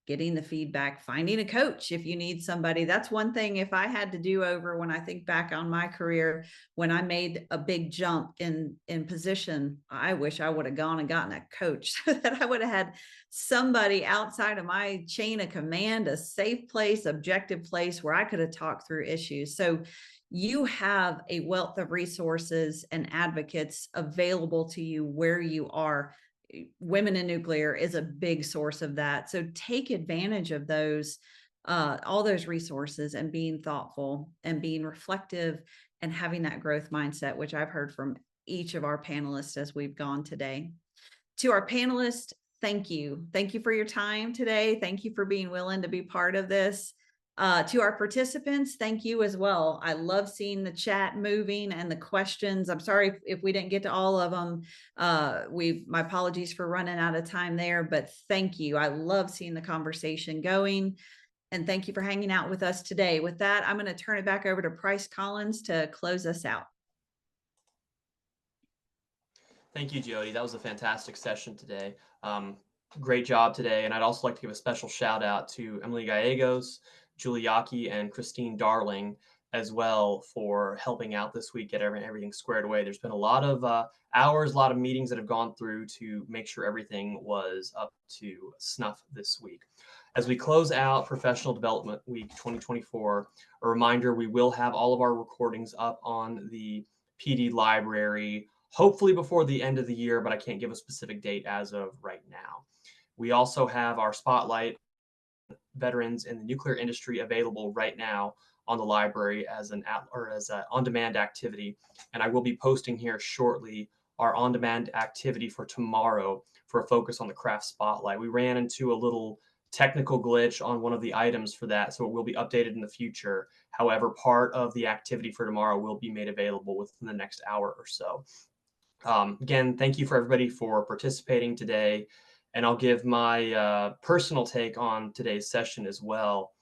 getting the feedback, finding a coach if you need somebody. That's one thing, if I had to do over, when I think back on my career, when I made a big jump in position, I wish I would have gone and gotten a coach so that I would have had somebody outside of my chain of command, a safe place, objective place where I could have talked through issues. So you have a wealth of resources and advocates available to you where you are. Women in Nuclear is a big source of that. So take advantage of those, all those resources, and being thoughtful and being reflective and having that growth mindset, which I've heard from each of our panelists as we've gone today. To our panelists, thank you. Thank you for your time today. Thank you for being willing to be part of this. To our participants, thank you as well. I love seeing the chat moving and the questions. I'm sorry if we didn't get to all of them. My apologies for running out of time there, but thank you. I love seeing the conversation going. And thank you for hanging out with us today. With that, I'm going to turn it back over to Price Collins to close us out. Thank you, Jody. That was a fantastic session today. Great job today. And I'd also like to give a special shout out to Emily Gallegos, Julie Yaki, and Christine Darling as well for helping out this week, get everything squared away. There's been a lot of hours, a lot of meetings that have gone through to make sure everything was up to snuff this week. As we close out Professional Development Week 2024, a reminder, we will have all of our recordings up on the PD library, hopefully before the end of the year, but I can't give a specific date as of right now. We also have our Spotlight Veterans in the Nuclear Industry available right now on the library as an on-demand activity. And I will be posting here shortly our on-demand activity for tomorrow for a focus on the craft spotlight. We ran into a little technical glitch on one of the items for that, so it will be updated in the future. However, part of the activity for tomorrow will be made available within the next hour or so. Again, thank you for everybody for participating today. And I'll give my personal take on today's session as well.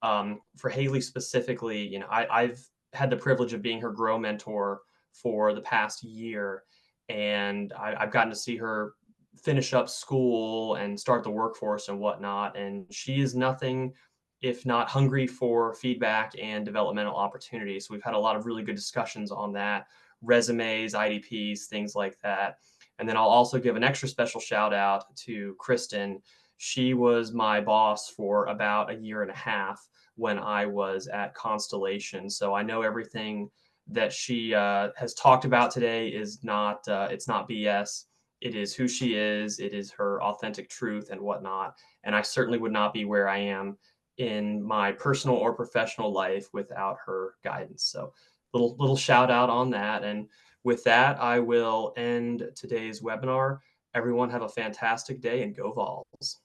For Haley specifically, I've had the privilege of being her Grow mentor for the past year, and I've gotten to see her finish up school and start the workforce and whatnot. And she is nothing if not hungry for feedback and developmental opportunities. So we've had a lot of really good discussions on that, resumes, IDPs, things like that. And then I'll also give an extra special shout out to Kristen. She was my boss for about a year and a half when I was at Constellation. So I know everything that she has talked about today is not, it's not BS. It is who she is. It is her authentic truth and whatnot. And I certainly would not be where I am in my personal or professional life without her guidance. So little shout out on that. And with that, I will end today's webinar. Everyone have a fantastic day and go Vols.